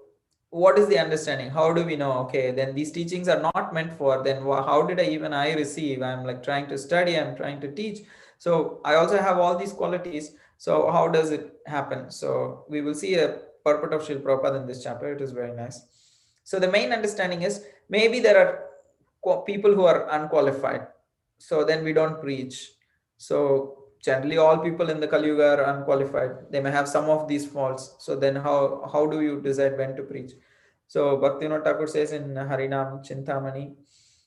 what is the understanding? How do we know? Okay, then these teachings are not meant for, then how did I receive? I'm like trying to study, I'm trying to teach, so I also have all these qualities. So how does it happen? So we will see a purport of Srila Prabhupada in this chapter. It is very nice. So the main understanding is, maybe there are people who are unqualified, so then we don't preach. So generally all people in the Kali Yuga are unqualified. They may have some of these faults. So then how do you decide when to preach? So Bhaktivinoda Thakur says in Harinam Chintamani,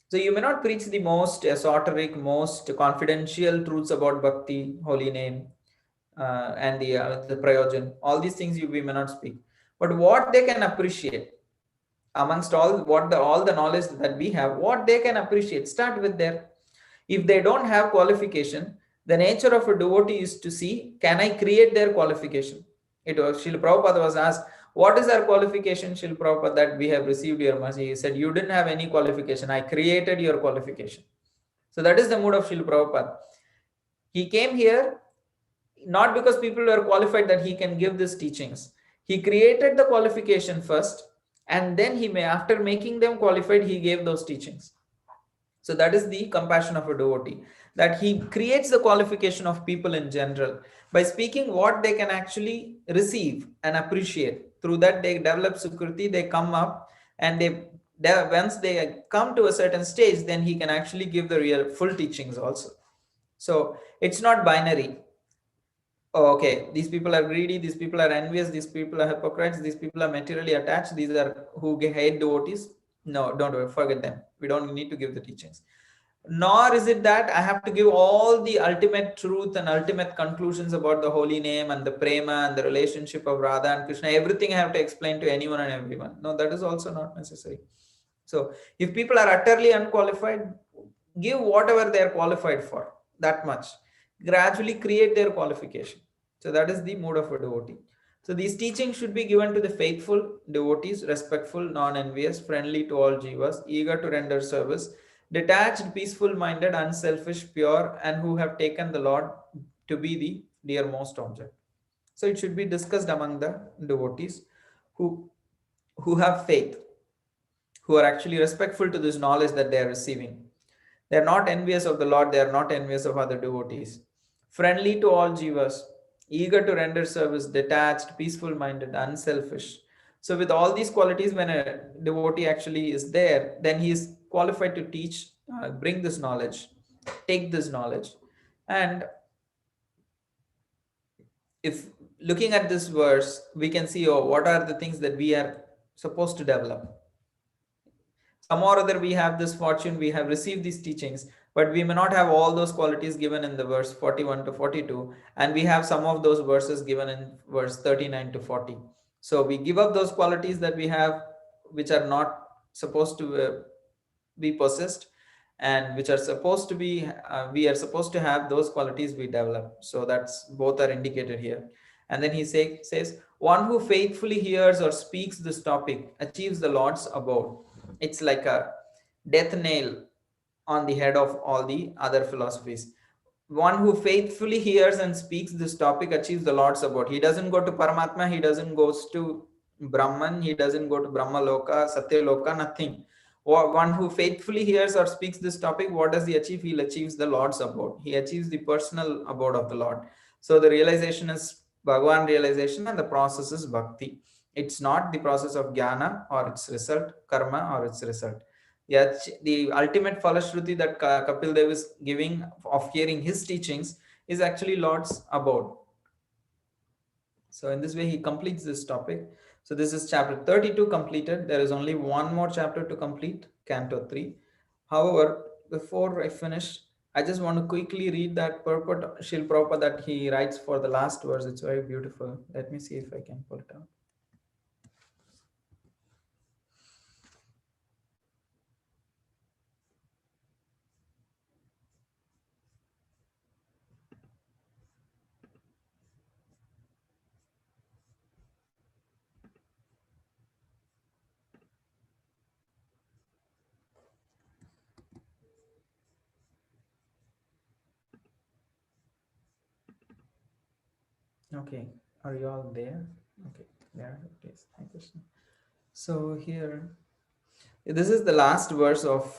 so you may not preach the most esoteric, most confidential truths about Bhakti, holy name, and the Prayojan. All these things we may not speak. But what they can appreciate, amongst all the knowledge that we have, what they can appreciate, start with there. If they don't have qualification, the nature of a devotee is to see, can I create their qualification? It was Srila Prabhupada was asked, what is our qualification, Srila Prabhupada, that we have received your mercy? He said, you didn't have any qualification. I created your qualification. So that is the mood of Srila Prabhupada. He came here not because people were qualified that he can give these teachings. He created the qualification first, and then after making them qualified, he gave those teachings. So that is the compassion of a devotee, that he creates the qualification of people in general by speaking what they can actually receive and appreciate. Through that they develop sukriti, they come up, and once they come to a certain stage, then he can actually give the real full teachings also. So it's not binary. Oh, okay, these people are greedy, these people are envious, these people are hypocrites, these people are materially attached, these are who hate devotees. No, don't forget them. We don't need to give the teachings. Nor is it that I have to give all the ultimate truth and ultimate conclusions about the holy name and the prema and the relationship of Radha and Krishna. Everything I have to explain to anyone and everyone. No, that is also not necessary. So, if people are utterly unqualified, give whatever they are qualified for, that much. Gradually create their qualification. So, that is the mood of a devotee. So, these teachings should be given to the faithful devotees, respectful, non envious, friendly to all jivas, eager to render service, detached, peaceful minded, unselfish, pure, and who have taken the Lord to be the dearmost object. So, it should be discussed among the devotees who, who have faith, who are actually respectful to this knowledge that they are receiving. They are not envious of the Lord, they are not envious of other devotees. Friendly to all jivas, eager to render service, detached, peaceful minded, unselfish. So, with all these qualities, when a devotee actually is there, then he is qualified to teach, bring this knowledge, take this knowledge. And if looking at this verse, we can see, oh, what are the things that we are supposed to develop. Some or other we have this fortune, we have received these teachings, but we may not have all those qualities given in the verse 41 to 42, and we have some of those verses given in verse 39 to 40. So we give up those qualities that we have, which are not supposed to be possessed, and which are supposed to be, we are supposed to have those qualities we develop. So that's both are indicated here. And then he says, one who faithfully hears or speaks this topic achieves the Lord's abode. It's like a death nail on the head of all the other philosophies. One who faithfully hears and speaks this topic achieves the Lord's abode. He doesn't go to Paramatma, he doesn't go to Brahman, he doesn't go to Brahma Loka, Satya Loka, nothing. One who faithfully hears or speaks this topic, what does he achieve? He achieves the Lord's abode. He achieves the personal abode of the Lord. So the realization is Bhagavan realization, and the process is bhakti. It's not the process of jnana or its result, karma or its result. Yeah, the ultimate falashruti that Kapil Dev is giving of hearing his teachings is actually Lord's abode. So in this way, he completes this topic. So this is chapter 32 completed. There is only one more chapter to complete, Canto 3. However, before I finish, I just want to quickly read that purport, Srila Prabhupada, that he writes for the last verse. It's very beautiful. Let me see if I can pull it out. Okay, are you all there? Okay, there it is. Thank you. So here, this is the last verse of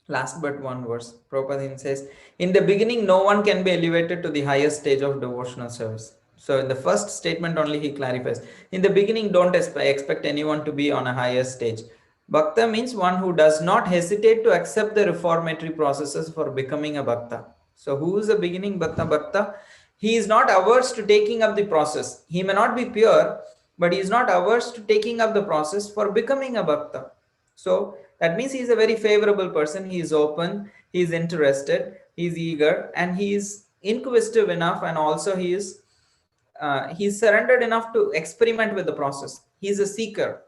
last but one verse. Prabhupada says, in the beginning, no one can be elevated to the highest stage of devotional service. So in the first statement only he clarifies, in the beginning, don't expect anyone to be on a higher stage. Bhakta means one who does not hesitate to accept the reformatory processes for becoming a Bhakta. So who is a beginning Bhakta? He is not averse to taking up the process. He may not be pure, but he is not averse to taking up the process for becoming a Bhakta. So that means he is a very favorable person. He is open, he is interested, he is eager, and he is inquisitive enough, and also he is surrendered enough to experiment with the process. He is a seeker.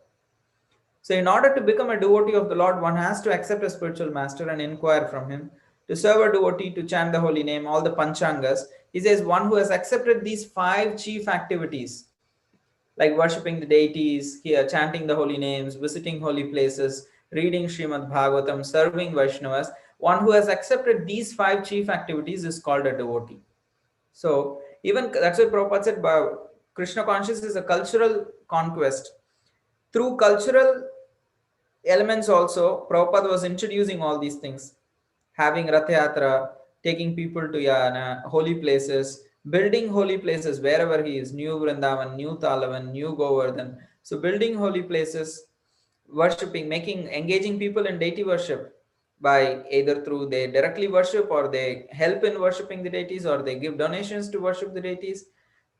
So, in order to become a devotee of the Lord, one has to accept a spiritual master and inquire from him. To serve a devotee, to chant the holy name, all the panchangas, he says one who has accepted these 5 chief activities, like worshipping the deities, here chanting the holy names, visiting holy places, reading Srimad Bhagavatam, serving Vaishnavas. One who has accepted these 5 chief activities is called a devotee. So even that's what Prabhupada said, Krishna consciousness is a cultural conquest. Through cultural elements also, Prabhupada was introducing all these things, having Rath Yatra, taking people to Yana, holy places, building holy places wherever he is, New Vrindavan, New Talavan, New Govardhan. So building holy places, worshipping, engaging people in deity worship by either through they directly worship or they help in worshipping the deities or they give donations to worship the deities.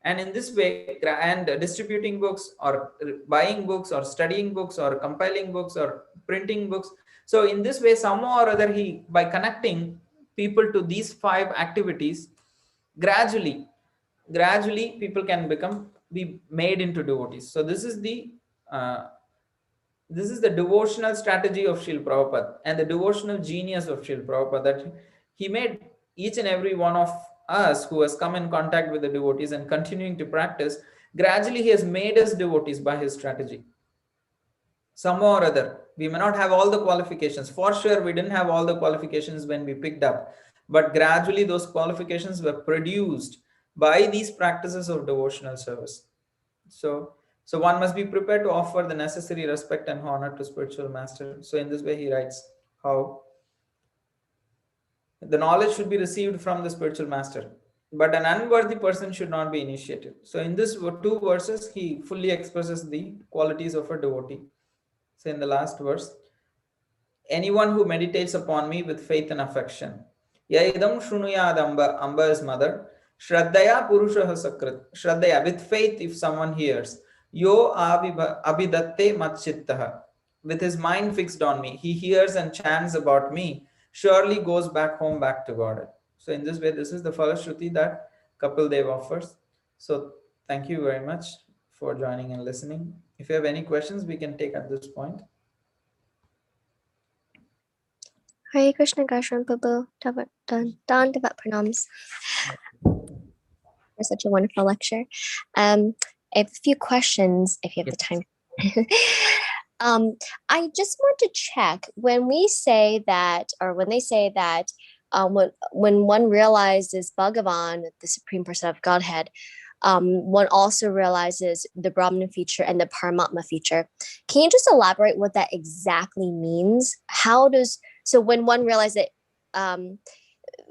And in this way, and distributing books or buying books or studying books or compiling books or printing books. So in this way, somehow or other, he, by connecting people to these five activities, gradually, gradually people can be made into devotees. So uh, this is the devotional strategy of Srila Prabhupada and the devotional genius of Srila Prabhupada, that he made each and every one of us who has come in contact with the devotees and continuing to practice, gradually he has made us devotees by his strategy. Somehow or other, we may not have all the qualifications. For sure, we didn't have all the qualifications when we picked up, but gradually those qualifications were produced by these practices of devotional service. So, so one must be prepared to offer the necessary respect and honor to spiritual master. So in this way, he writes how the knowledge should be received from the spiritual master, but an unworthy person should not be initiated. So in this two verses, he fully expresses the qualities of a devotee. So in the last verse, anyone who meditates upon me with faith and affection. Yaidam Shrunuyad Amba, Amba is mother. Shraddaya Purusha Sakrit. Shraddaya, with faith, if someone hears. Yo Abhidatte Matchittaha. With his mind fixed on me, he hears and chants about me, surely goes back home, back to God. So, in this way, this is the first Shruti that Kapil Dev offers. So, thank you very much for joining and listening. If you have any questions, we can take at this point.
Hare Krishna, Gaura Prabhu, Don Devat Pranams for such a wonderful lecture. I have a few questions if you have the time. I just want to check when we say that, or when they say that, when one realizes Bhagavan, the Supreme Person of Godhead, one also realizes the Brahman feature and the Paramatma feature. Can you just elaborate what that exactly means? So when one realizes it,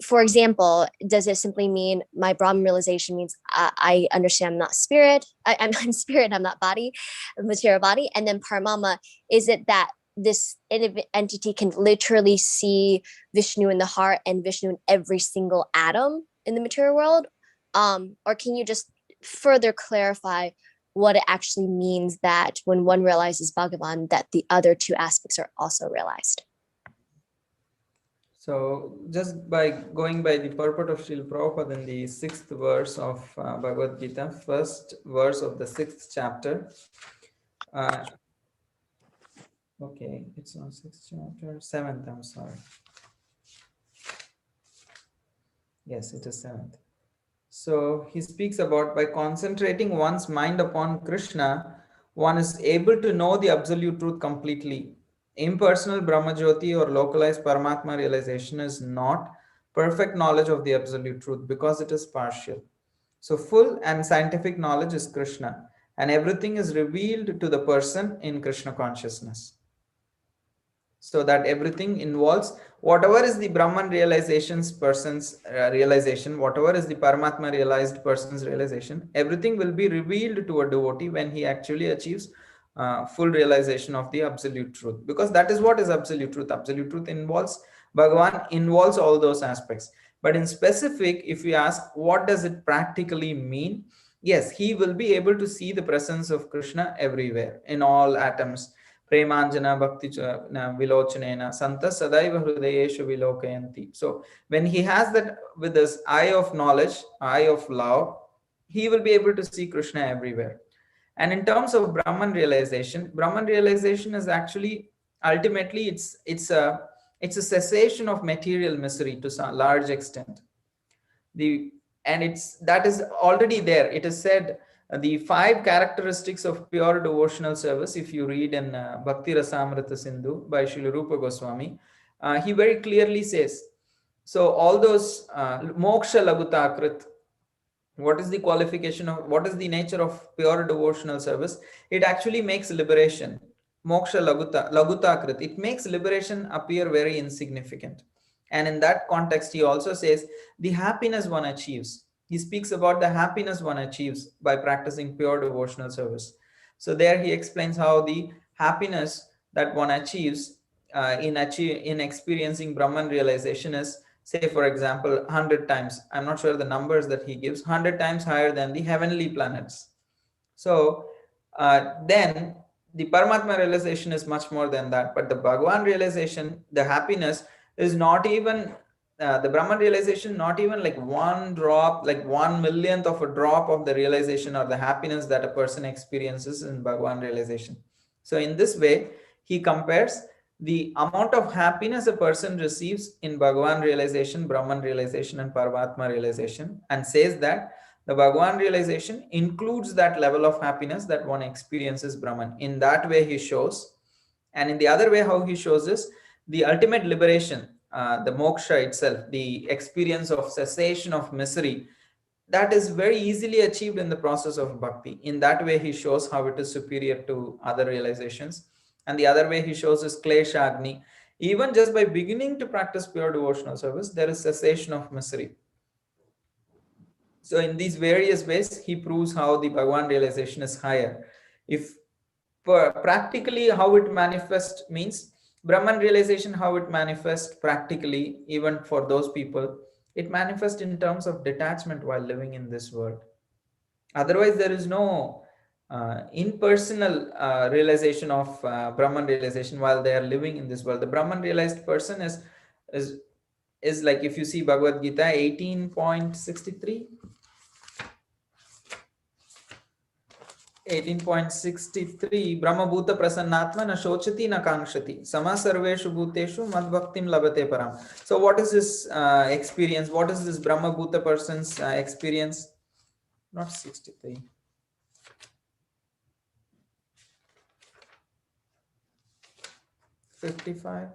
for example, does it simply mean my Brahman realization means I understand I'm not spirit, I'm spirit, I'm not body, material body? And then Paramatma, is it that this entity can literally see Vishnu in the heart and Vishnu in every single atom in the material world? Or can you just further clarify what it actually means that when one realizes Bhagavan, that the other two aspects are also realized?
So, just by going by the purport of Srila Prabhupada in the 6th verse of Bhagavad Gita, first verse of the 6th chapter. Okay, it's on 6th chapter, 7th, I'm sorry. Yes, it is 7th. So, he speaks about by concentrating one's mind upon Krishna, one is able to know the absolute truth completely. Impersonal Brahmajyoti or localized Paramatma realization is not perfect knowledge of the absolute truth because it is partial. So, full and scientific knowledge is Krishna, and everything is revealed to the person in Krishna consciousness. So that everything involves whatever is the Brahman realization's person's realization, whatever is the Paramatma realized person's realization, everything will be revealed to a devotee when he actually achieves full realization of the absolute truth, because that is what is absolute truth. Absolute truth involves Bhagavan, involves all those aspects. But in specific, if you ask what does it practically mean, yes, he will be able to see the presence of Krishna everywhere in all atoms. Premanjana bhakti vilochanena santa sadaiva hrudayeshu vilokayanti. So when he has that with his eye of knowledge, eye of love, he will be able to see Krishna everywhere. And in terms of Brahman realization is actually ultimately it's a cessation of material misery to some large extent. The and it's that is already there. It is said the five characteristics of pure devotional service, if you read in Bhakti Rasamrita Sindhu by Srila Rupa Goswami, he very clearly says, so all those moksha lagutakrit, what is the qualification of, what is the nature of pure devotional service? It actually makes liberation, moksha lagutakrit, it makes liberation appear very insignificant. And in that context, he also says the happiness one achieves. He speaks about the happiness one achieves by practicing pure devotional service. So there he explains how the happiness that one achieves in experiencing Brahman realization is say for example 100 times, I'm not sure the numbers that he gives, 100 times higher than the heavenly planets. So then the Paramatma realization is much more than that. But the Bhagavan realization, the happiness is not even the Brahman realization, not even like one drop, like 1 millionth of a drop of the realization or the happiness that a person experiences in Bhagavan realization. So in this way, he compares the amount of happiness a person receives in Bhagavan realization, Brahman realization, and Paramatma realization, and says that the Bhagavan realization includes that level of happiness that one experiences Brahman. In that way, he shows. And in the other way, how he shows is the ultimate liberation, the moksha itself, the experience of cessation of misery, that is very easily achieved in the process of bhakti. In that way, he shows how it is superior to other realizations. And the other way he shows is klesha agni. Even just by beginning to practice pure devotional service, there is cessation of misery. So in these various ways, he proves how the Bhagavan realization is higher. If practically how it manifests means Brahman realization, how it manifests practically, even for those people, it manifests in terms of detachment while living in this world. Otherwise, there is no impersonal realization of Brahman realization while they are living in this world. The Brahman realized person is is like, if you see Bhagavad Gita 18.63. 18.63 Brahma Bhuta Prasannatma na shochati na kankshati sama sarveshu bhuteshu madbhaktim labate param. So what is this experience? What is this Brahma Bhuta person's experience? Not 63. '55.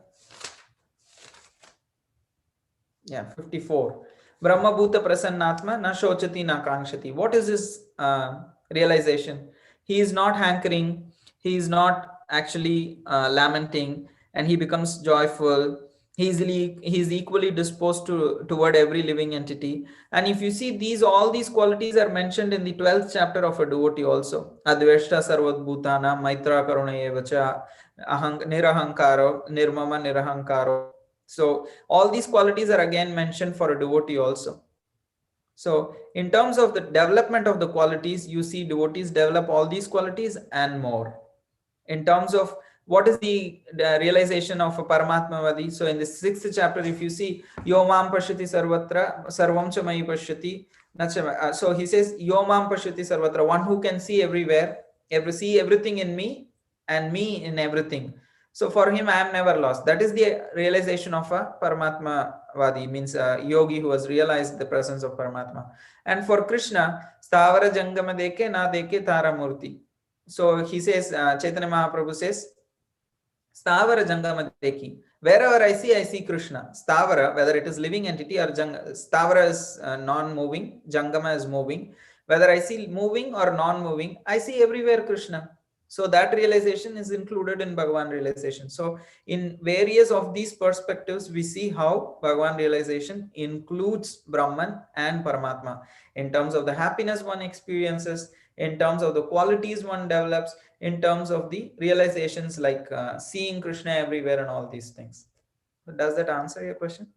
Yeah, 54. Brahma Bhuta Prasannatma na shochati na kankshati. What is his realization? He is not hankering, he is not actually lamenting, and he becomes joyful. He is equally disposed toward every living entity. And if you see, all these qualities are mentioned in the 12th chapter of a devotee also. Adveshta sarvat bhutana maitra karuna evacha nirahankaro nirmama nirahankaro. So all these qualities are again mentioned for a devotee also. So in terms of the development of the qualities, you see devotees develop all these qualities and more. In terms of what is the realization of a Paramatmavadi, so in the 6th chapter, if you see, Yo mam pashyati sarvatra sarvam cha mayi pashyati, so he says, Yo mam pashyati sarvatra, one who can see everywhere, see everything in me and me in everything. So for him, I am never lost. That is the realization of a Paramatma Vadi, means a yogi who has realized the presence of Paramatma. And for Krishna, Stavara Jangama Deke Na Deke Tara Murti. So he says, Chaitanya Mahaprabhu says, Stavara Jangama Deki. Wherever I see Krishna. Stavara, whether it is living entity or Stavara is non-moving, Jangama is moving. Whether I see moving or non-moving, I see everywhere Krishna. So that realization is included in Bhagavan realization. So in various of these perspectives, we see how Bhagavan realization includes Brahman and Paramatma. In terms of the happiness one experiences, in terms of the qualities one develops, in terms of the realizations like seeing Krishna everywhere and all these things. Does that answer your question?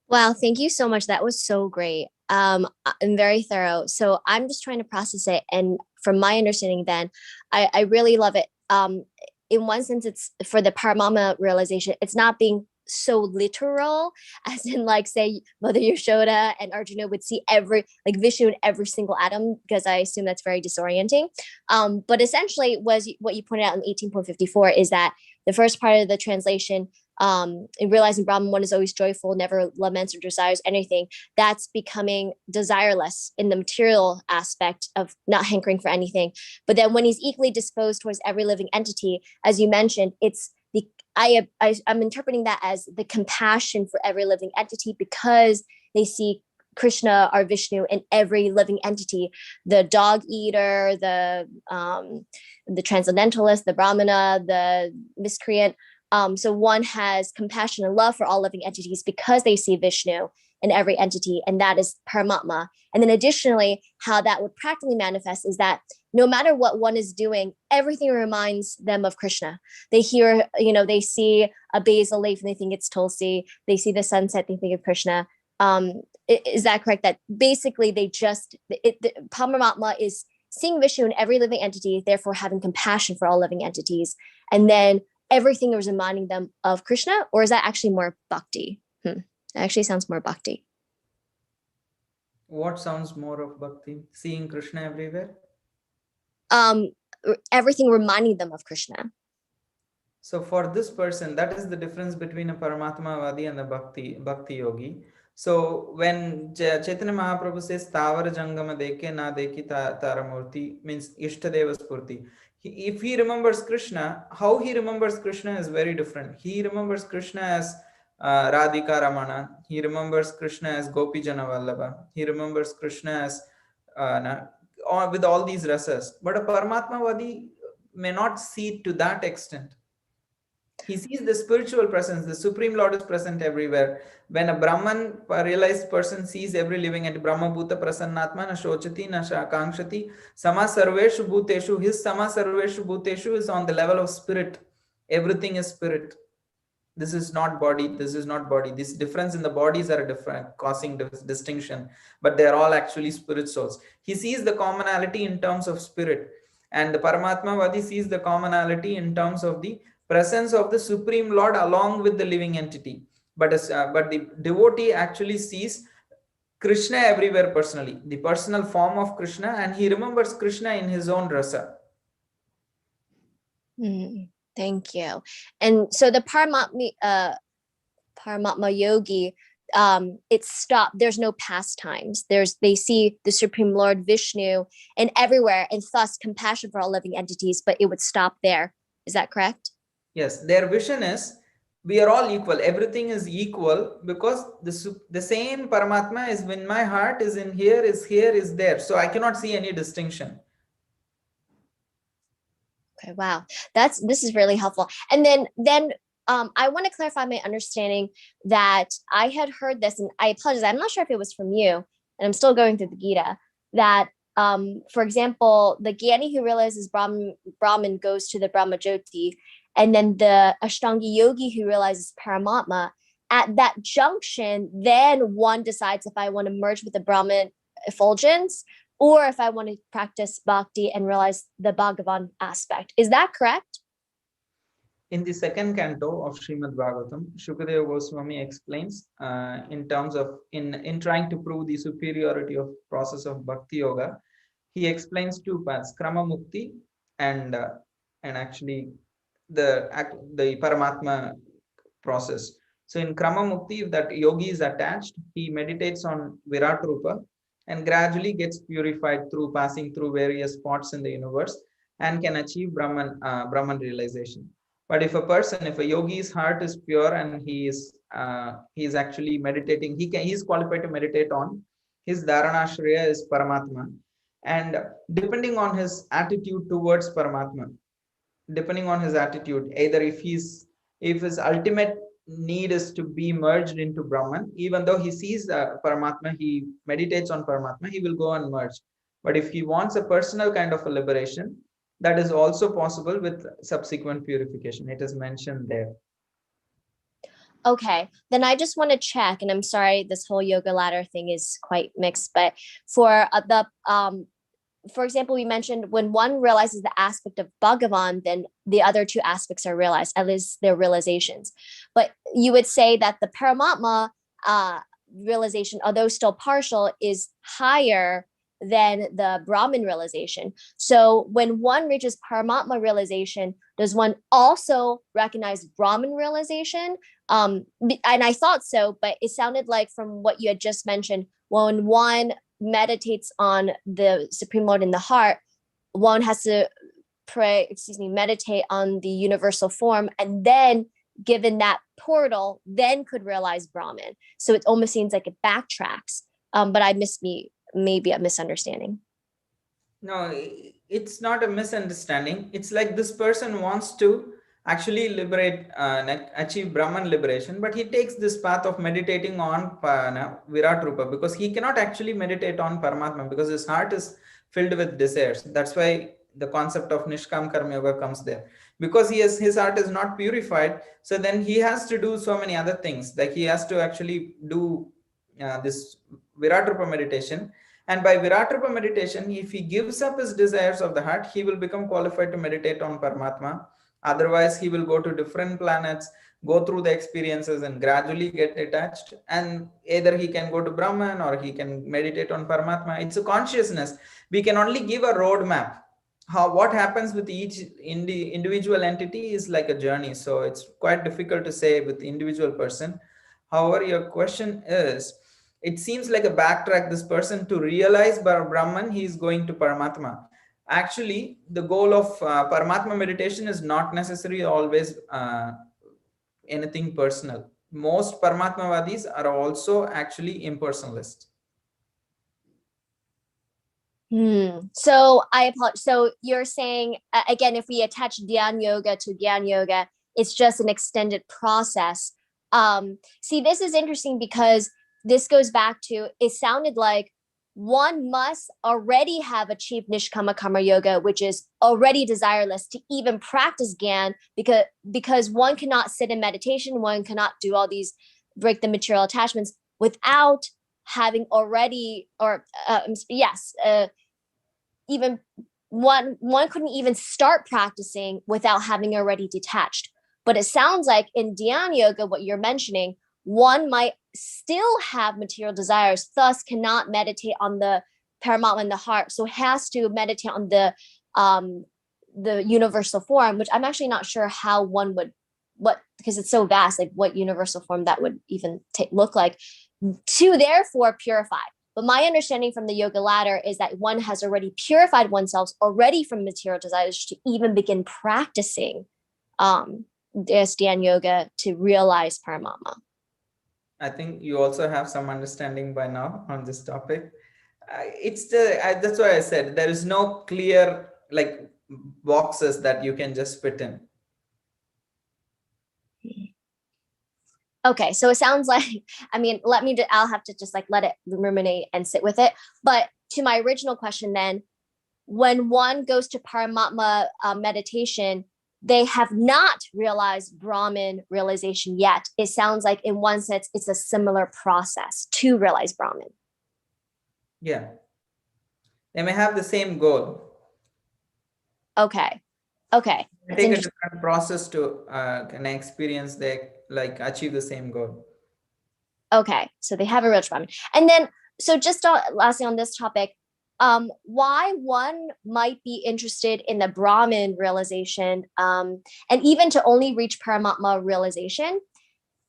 Wow, thank you so much. That was so great. And very thorough. So I'm just trying to process it. And from my understanding, then I really love it. In one sense, it's for the Paramatma realization, it's not being so literal, as in, like, say Mother Yashoda and Arjuna would see like Vishnu in every single atom, because I assume that's very disorienting. But essentially, was what you pointed out in 18.54 is that the first part of the translation, in realizing Brahman, one is always joyful, never laments or desires anything. That's becoming desireless in the material aspect of not hankering for anything. But then when he's equally disposed towards every living entity, as you mentioned, it's the I'm interpreting that as the compassion for every living entity, because they see Krishna or Vishnu in every living entity, the dog eater, the transcendentalist, the Brahmana, the miscreant. So one has compassion and love for all living entities because they see Vishnu. in every entity, and that is Paramatma. And then additionally, how that would practically manifest is that no matter what one is doing, everything reminds them of Krishna. They hear, they see a basil leaf and they think it's Tulsi. They see the sunset, they think of Krishna. Is that correct? That basically Paramatma is seeing Vishnu in every living entity, therefore having compassion for all living entities. And then everything is reminding them of Krishna, or is that actually more bhakti? It actually sounds more bhakti.
What sounds more of bhakti? Seeing Krishna everywhere?
Everything reminding them of Krishna.
So for this person, that is the difference between a Paramatmavadi and a Bhakti yogi. So when Chaitanya Mahaprabhu says Tavara Jangama Deke Na Deki Taramurti, means Ishtadeva Spurti. If he remembers Krishna, how he remembers Krishna is very different. He remembers Krishna as Radhika Ramana. He remembers Krishna as Gopi Jana Vallabha. He remembers Krishna as with all these rasas. But a Paramatmavadi may not see it to that extent. He sees the spiritual presence. The Supreme Lord is present everywhere. When a Brahman realized person sees every living entity, Brahma Bhuta Prasannatma na Shochati na Kangshati, Sama Sarveshu Bhuteshu, his Sama Sarveshu Bhuteshu is on the level of spirit. Everything is spirit. This is not body, this is not body. This difference in the bodies are different, causing distinction, but they are all actually spirit souls. He sees the commonality in terms of spirit, and the Paramatmavadi sees the commonality in terms of the presence of the Supreme Lord along with the living entity. But the devotee actually sees Krishna everywhere personally, the personal form of Krishna, and he remembers Krishna in his own rasa.
Thank you. And so the Paramatma yogi, it's stopped. There's no pastimes. They see the Supreme Lord Vishnu and everywhere, and thus compassion for all living entities, but it would stop there. Is that correct?
Yes, their vision is we are all equal. Everything is equal because the same Paramatma is in my heart, is in here, is there. So I cannot see any distinction.
Okay, wow. This is really helpful. And then I want to clarify my understanding that I had heard this, and I apologize, I'm not sure if it was from you, and I'm still going through the Gita, that for example, the Gyani who realizes Brahman goes to the Brahma Jyoti, and then the Ashtangi yogi who realizes Paramatma, at that junction, then one decides if I want to merge with the Brahman effulgence, or if I want to practice bhakti and realize the Bhagavan aspect. Is that correct?
In the second canto of Srimad Bhagavatam, Shukadeva Goswami explains in terms of in trying to prove the superiority of process of Bhakti Yoga, he explains two paths, Krama Mukti and actually the Paramatma process. So in Krama Mukti, if that yogi is attached, he meditates on Virat Rupa and gradually gets purified through passing through various spots in the universe and can achieve Brahman realization. But if a yogi's heart is pure and he is actually meditating, he is qualified to meditate on his Dharanashriya is Paramatma, and depending on his attitude towards Paramatma, depending on his attitude, either if his ultimate need is to be merged into Brahman, even though he sees Paramatma, he meditates on Paramatma, he will go and merge. But if he wants a personal kind of a liberation, that is also possible with subsequent purification. It is mentioned there.
Okay, then I just want to check, and I'm sorry, this whole yoga ladder thing is quite mixed, but for for example, we mentioned when one realizes the aspect of Bhagavan, then the other two aspects are realized, at least their realizations. But you would say that the Paramatma realization, although still partial, is higher than the Brahman realization. So when one reaches Paramatma realization, does one also recognize Brahman realization? And I thought so, but it sounded like from what you had just mentioned, when one meditates on the Supreme Lord in the heart, one has to meditate on the universal form, and then given that portal, then could realize Brahman. So it almost seems like it backtracks. But maybe a misunderstanding.
No, it's not a misunderstanding. It's like this person wants to actually achieve Brahman liberation, but he takes this path of meditating on Virat Rupa, because he cannot actually meditate on Paramatma because his heart is filled with desires. That's why the concept of Nishkam Karma Yoga comes there, because his heart is not purified. So then he has to do so many other things, like he has to actually do this Virat Rupa meditation. And by Virat Rupa meditation, if he gives up his desires of the heart, he will become qualified to meditate on Paramatma. Otherwise, he will go to different planets, go through the experiences, and gradually get attached. And either he can go to Brahman or he can meditate on Paramatma. It's a consciousness. We can only give a roadmap. What happens with each individual entity is like a journey. So it's quite difficult to say with individual person. However, your question is, it seems like a backtrack. This person to realize Brahman, he is going to Paramatma. Actually, the goal of Paramatma meditation is not necessarily always anything personal. Most Paramatmavadis are also actually impersonalists.
So I apologize. So you're saying, again, if we attach Dhyan Yoga to Gyan Yoga, it's just an extended process. See, this is interesting because this goes back to, it sounded like one must already have achieved Nishkama Karma Yoga, which is already desireless, to even practice Gyan, because one cannot sit in meditation, one cannot do all these, break the material attachments without having already, or even one couldn't even start practicing without having already detached. But it sounds like in Dhyan Yoga, what you're mentioning, one might still have material desires, thus cannot meditate on the Paramatma in the heart, so has to meditate on the universal form, which I'm actually not sure how one would, what, because it's so vast, like what universal form that would even look like, to therefore purify. But my understanding from the yoga ladder is that one has already purified oneself already from material desires to even begin practicing this Dhyan Yoga to realize Paramatma.
I think you also have some understanding by now on this topic. That's why I said there is no clear like boxes that you can just fit in.
Okay, so it sounds like, I mean, I'll have to just like let it ruminate and sit with it. But to my original question then, when one goes to Paramatma meditation, they have not realized Brahman realization yet. It sounds like in one sense, it's a similar process to realize Brahman.
Yeah. They may have the same goal.
Okay.
They take a different process to can experience, they like achieve the same goal.
Okay, so they have a real Brahman. And then, so just lastly on this topic, why one might be interested in the Brahman realization, and even to only reach Paramatma realization,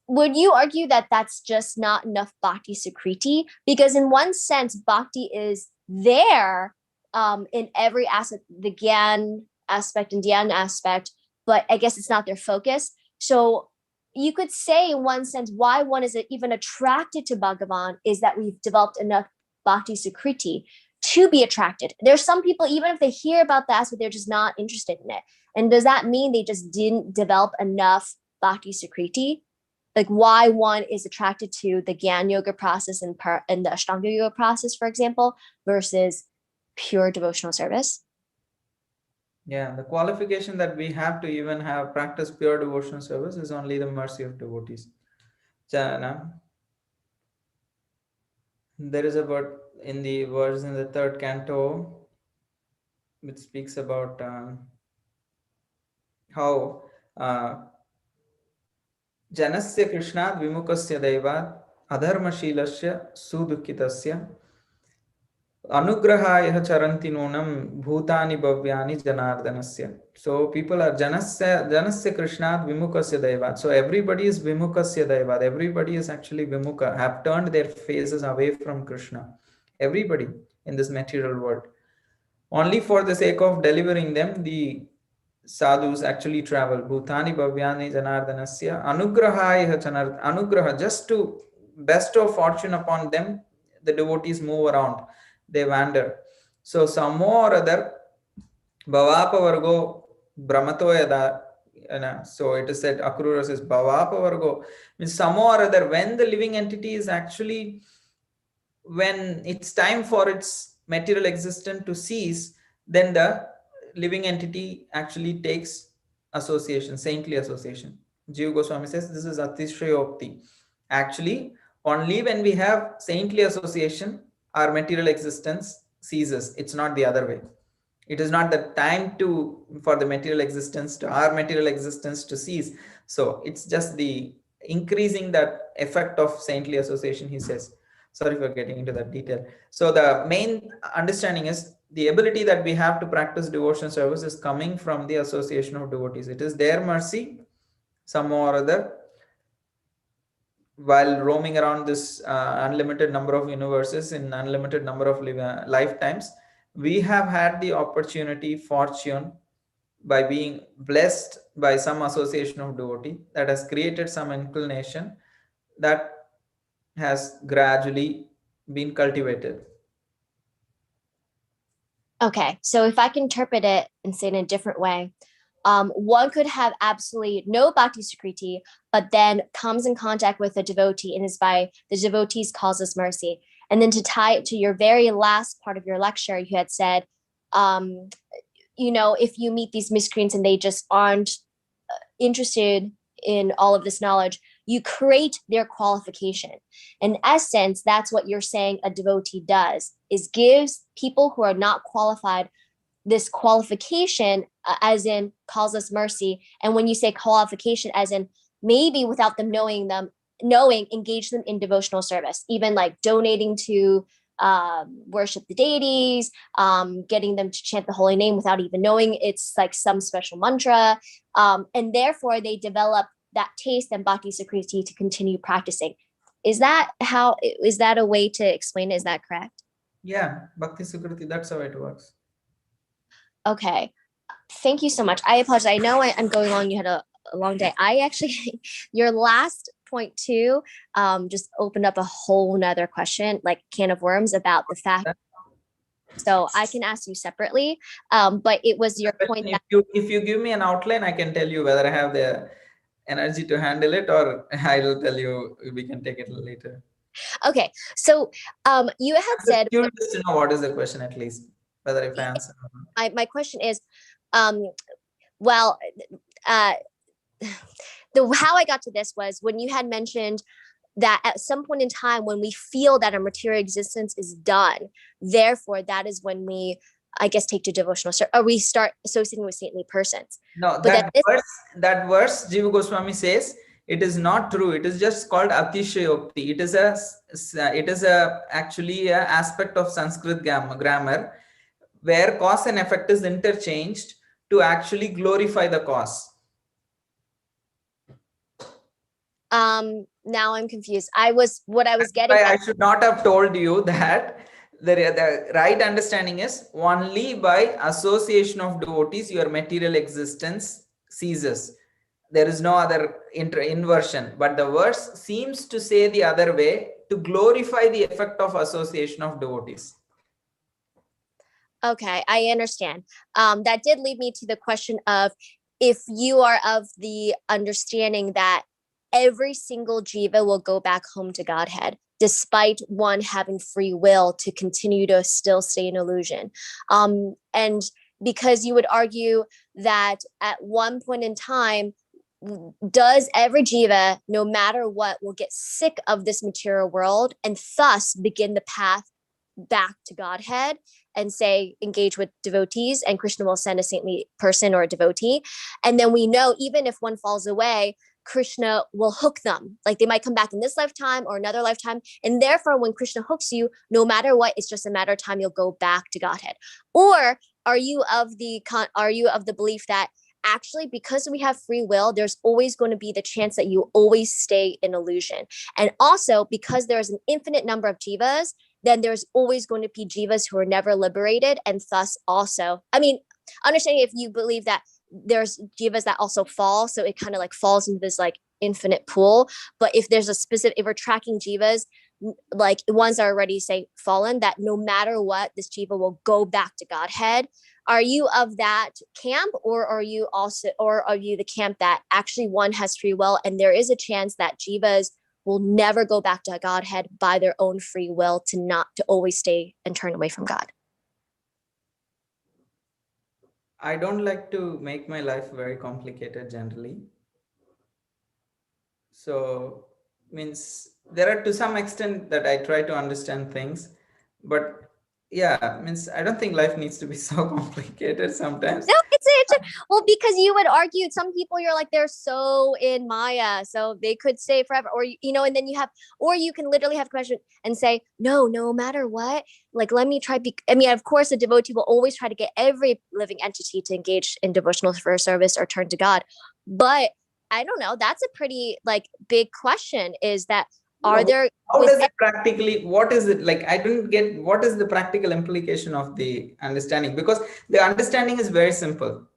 would you argue that that's just not enough bhakti sukriti? Because in one sense, bhakti is there in every aspect, the Gyan aspect and Dhyan aspect, but I guess it's not their focus. So you could say in one sense why one is even attracted to Bhagavan is that we've developed enough bhakti sukriti to be attracted. There's some people, even if they hear about the aspect, they're just not interested in it. And does that mean they just didn't develop enough bhakti sukriti? Like why one is attracted to the Gyan Yoga process and the Ashtanga Yoga process, for example, versus pure devotional service?
Yeah, the qualification that we have to even have practice pure devotional service is only the mercy of devotees. Jana, there is a word in the verse in the third canto which speaks about how जनस्य कृष्णात् विमुखस्य दैवात् अधर्मशीलस्य सुदुःखितस्य अनुग्रहाय चरन्ति नूनं भूतानि भव्यानि जनार्दनस्य. So people are janasya krishnat vimukasya daivat. So everybody is vimukasya daivat. Everybody is actually vimukha, have turned their faces away from Krishna. Everybody in this material world. Only for the sake of delivering them, the sadhus actually travel. Bhutani bhavyani janardanasya anugrahaya anugraha, just to bestow fortune upon them, the devotees move around, they wander. So some more or other, bhavapa vargo brahmato yada, So it is said, Akrura says, Bhavapa Vargo, means some or other, when the living entity is actually, when it's time for its material existence to cease, then the living entity actually takes association, saintly association. Jiva Goswami says this is Atishayopti. Actually, only when we have saintly association, our material existence ceases. It's not the other way. It is not the time to for the material existence to our material existence to cease. So it's just the increasing that effect of saintly association, he says. Sorry for getting into that detail. So the main understanding is the ability that we have to practice devotion service is coming from the association of devotees. It is their mercy, some or other, while roaming around this unlimited number of universes in unlimited number of lifetimes, we have had the opportunity, fortune, by being blessed by some association of devotee that has created some inclination that has gradually been cultivated.
Okay, so if I can interpret it and say it in a different way, one could have absolutely no bhakti sukriti, but then comes in contact with a devotee and is by the devotee's causes mercy. And then to tie it to your very last part of your lecture, you had said, um, if you meet these miscreants and they just aren't interested in all of this knowledge, you create their qualification. In essence, that's what you're saying a devotee does, is gives people who are not qualified this qualification, as in calls us mercy. And when you say qualification, as in maybe without them knowing, engage them in devotional service, even like donating to worship the deities, getting them to chant the holy name without even knowing it's like some special mantra. And therefore they develop that taste and bhakti sakriti to continue practicing. Is that a way to explain it? Is that correct?
Yeah, Bhakti Sukriti, that's how it works.
Okay. Thank you so much. I apologize. I know I'm going long. You had a long day. I actually, your last point too, just opened up a whole nother question, like can of worms about the fact. So I can ask you separately. But it was your point that
If you give me an outline, I can tell you whether I have the energy to handle it, or I will tell you we can take it later.
okay. So you had
I'm just
said
curious to know what is the question, at least whether if I answer.
my question is, well, uh, how I got to this was when you had mentioned that at some point in time when we feel that our material existence is done, therefore that is when we, I guess, take to devotional or we start associating with saintly persons.
No,
But
that verse, Jiva Goswami says, it is not true. It is just called Atishayokti. It is a actually a aspect of Sanskrit grammar where cause and effect is interchanged to actually glorify the cause.
Now I'm confused. I was getting
I should not have told you that the right understanding is only by association of devotees your material existence ceases. There is no other inversion, but the verse seems to say the other way, to glorify the effect of association of devotees.
Okay, I understand. That did lead me to the question of if you are of the understanding that every single jiva will go back home to Godhead, despite one having free will to continue to still stay in illusion. And because you would argue that at one point in time, does every jiva, no matter what, will get sick of this material world and thus begin the path back to Godhead and say, engage with devotees, and Krishna will send a saintly person or a devotee. And then we know even if one falls away, Krishna will hook them. Like they might come back in this lifetime or another lifetime. And therefore, when Krishna hooks you, no matter what, it's just a matter of time you'll go back to Godhead. Or are you of the belief that actually, because we have free will, there's always going to be the chance that you always stay in illusion? And also, because there's an infinite number of jivas, then there's always going to be jivas who are never liberated. And thus also, I mean, understanding if you believe that there's jivas that also fall, so it kind of like falls into this like infinite pool. But if there's if we're tracking jivas, like ones that are already say fallen, that no matter what, this jiva will go back to Godhead. Are you of that camp, or are you the camp that actually one has free will and there is a chance that jivas will never go back to Godhead by their own free will, to always stay and turn away from God?
I don't like to make my life very complicated generally. So means there are to some extent that I try to understand things, but yeah, means I don't think life needs to be so complicated sometimes.
No, it's well, because you would argue some people, you're like, they're so in Maya, so they could stay forever, or and then you have, or you can literally have a question and say, no matter what, like, let me try. I mean, of course, a devotee will always try to get every living entity to engage in devotional service or turn to God, but I don't know. That's a pretty like big question. Is that, are
No,
there
how
with
does it practically, what is it like? I don't get what is the practical implication of the understanding, because the understanding is very simple.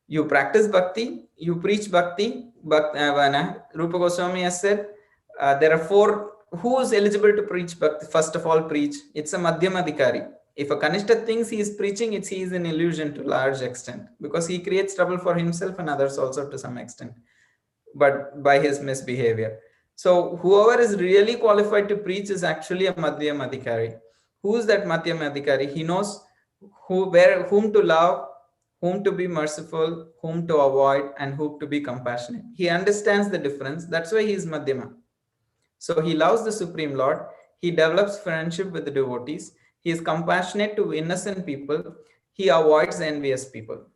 You practice bhakti, you preach bhakti. Rupa Goswami has said there are four. Who is eligible to preach bhakti? First of all, preach. It's a madhyamadhikari. If a Kanishta thinks he is preaching, he is an illusion to large extent, because he creates trouble for himself and others also to some extent, but by his misbehavior. So whoever is really qualified to preach is actually a Madhyam Adhikari. Who is that Madhyam Adhikari? He knows whom to love, whom to be merciful, whom to avoid, and whom to be compassionate. He understands the difference. That's why he is Madhyama. So he loves the Supreme Lord. He develops friendship with the devotees. He is compassionate to innocent people. He avoids envious people.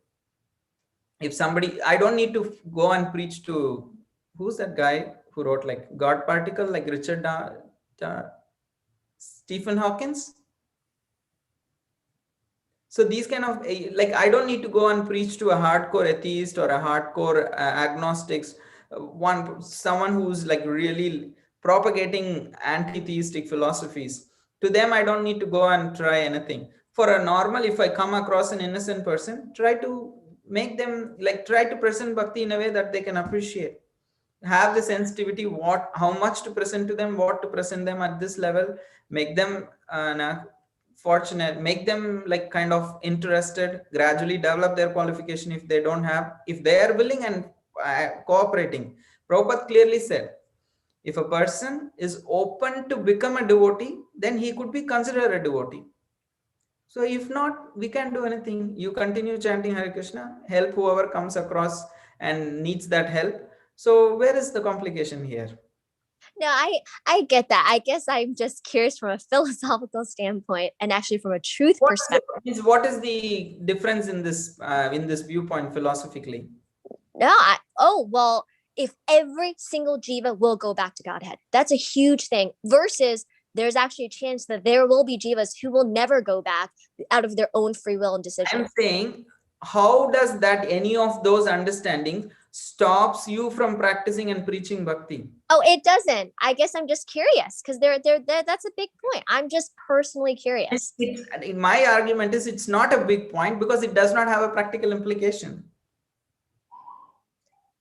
If somebody, I don't need to go and preach to, who's that guy who wrote like God Particle, like Richard Stephen Hawkins. So these kind of like, I don't need to go and preach to a hardcore atheist or a hardcore agnostics, someone who's like really propagating anti-theistic philosophies. To them, I don't need to go and try anything. For a normal, if I come across an innocent person, try to make them like, try to present bhakti in a way that they can appreciate, have the sensitivity, how much to present to them, what to present them at this level, make them fortunate, make them like kind of interested, gradually develop their qualification. If they don't have, if they are willing and cooperating, Prabhupada clearly said, if a person is open to become a devotee, then he could be considered a devotee. So if not, we can't do anything. You continue chanting Hare Krishna, help whoever comes across and needs that help. So where is the complication here?
No, I get that. I guess I'm just curious from a philosophical standpoint, and actually from a truth perspective.
What is the difference in this viewpoint philosophically?
No, well, if every single jiva will go back to Godhead, that's a huge thing. Versus, there's actually a chance that there will be jivas who will never go back out of their own free will and decision.
I'm saying, how does that, any of those understanding stops you from practicing and preaching bhakti?
Oh, it doesn't. I guess I'm just curious, because that's a big point. I'm just personally curious.
My argument is it's not a big point because it does not have a practical implication.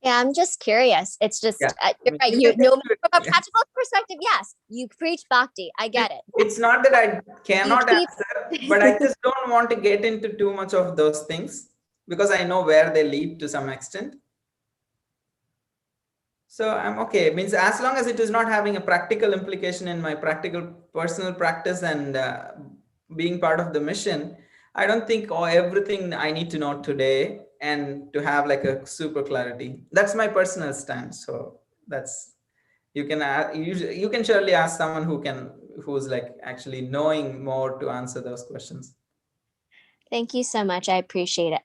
Yeah, I'm just curious. It's just,
Yeah.
you're right. From a practical perspective, yes, you preach bhakti. I get it.
It's not that I cannot answer, but I just don't want to get into too much of those things because I know where they lead to some extent. So I'm okay. It means as long as it is not having a practical implication in my practical personal practice and being part of the mission, I don't think everything I need to know today and to have like a super clarity. That's my personal stance. So that's, you can you can surely ask someone who's like actually knowing more to answer those questions.
Thank you so much. I appreciate it.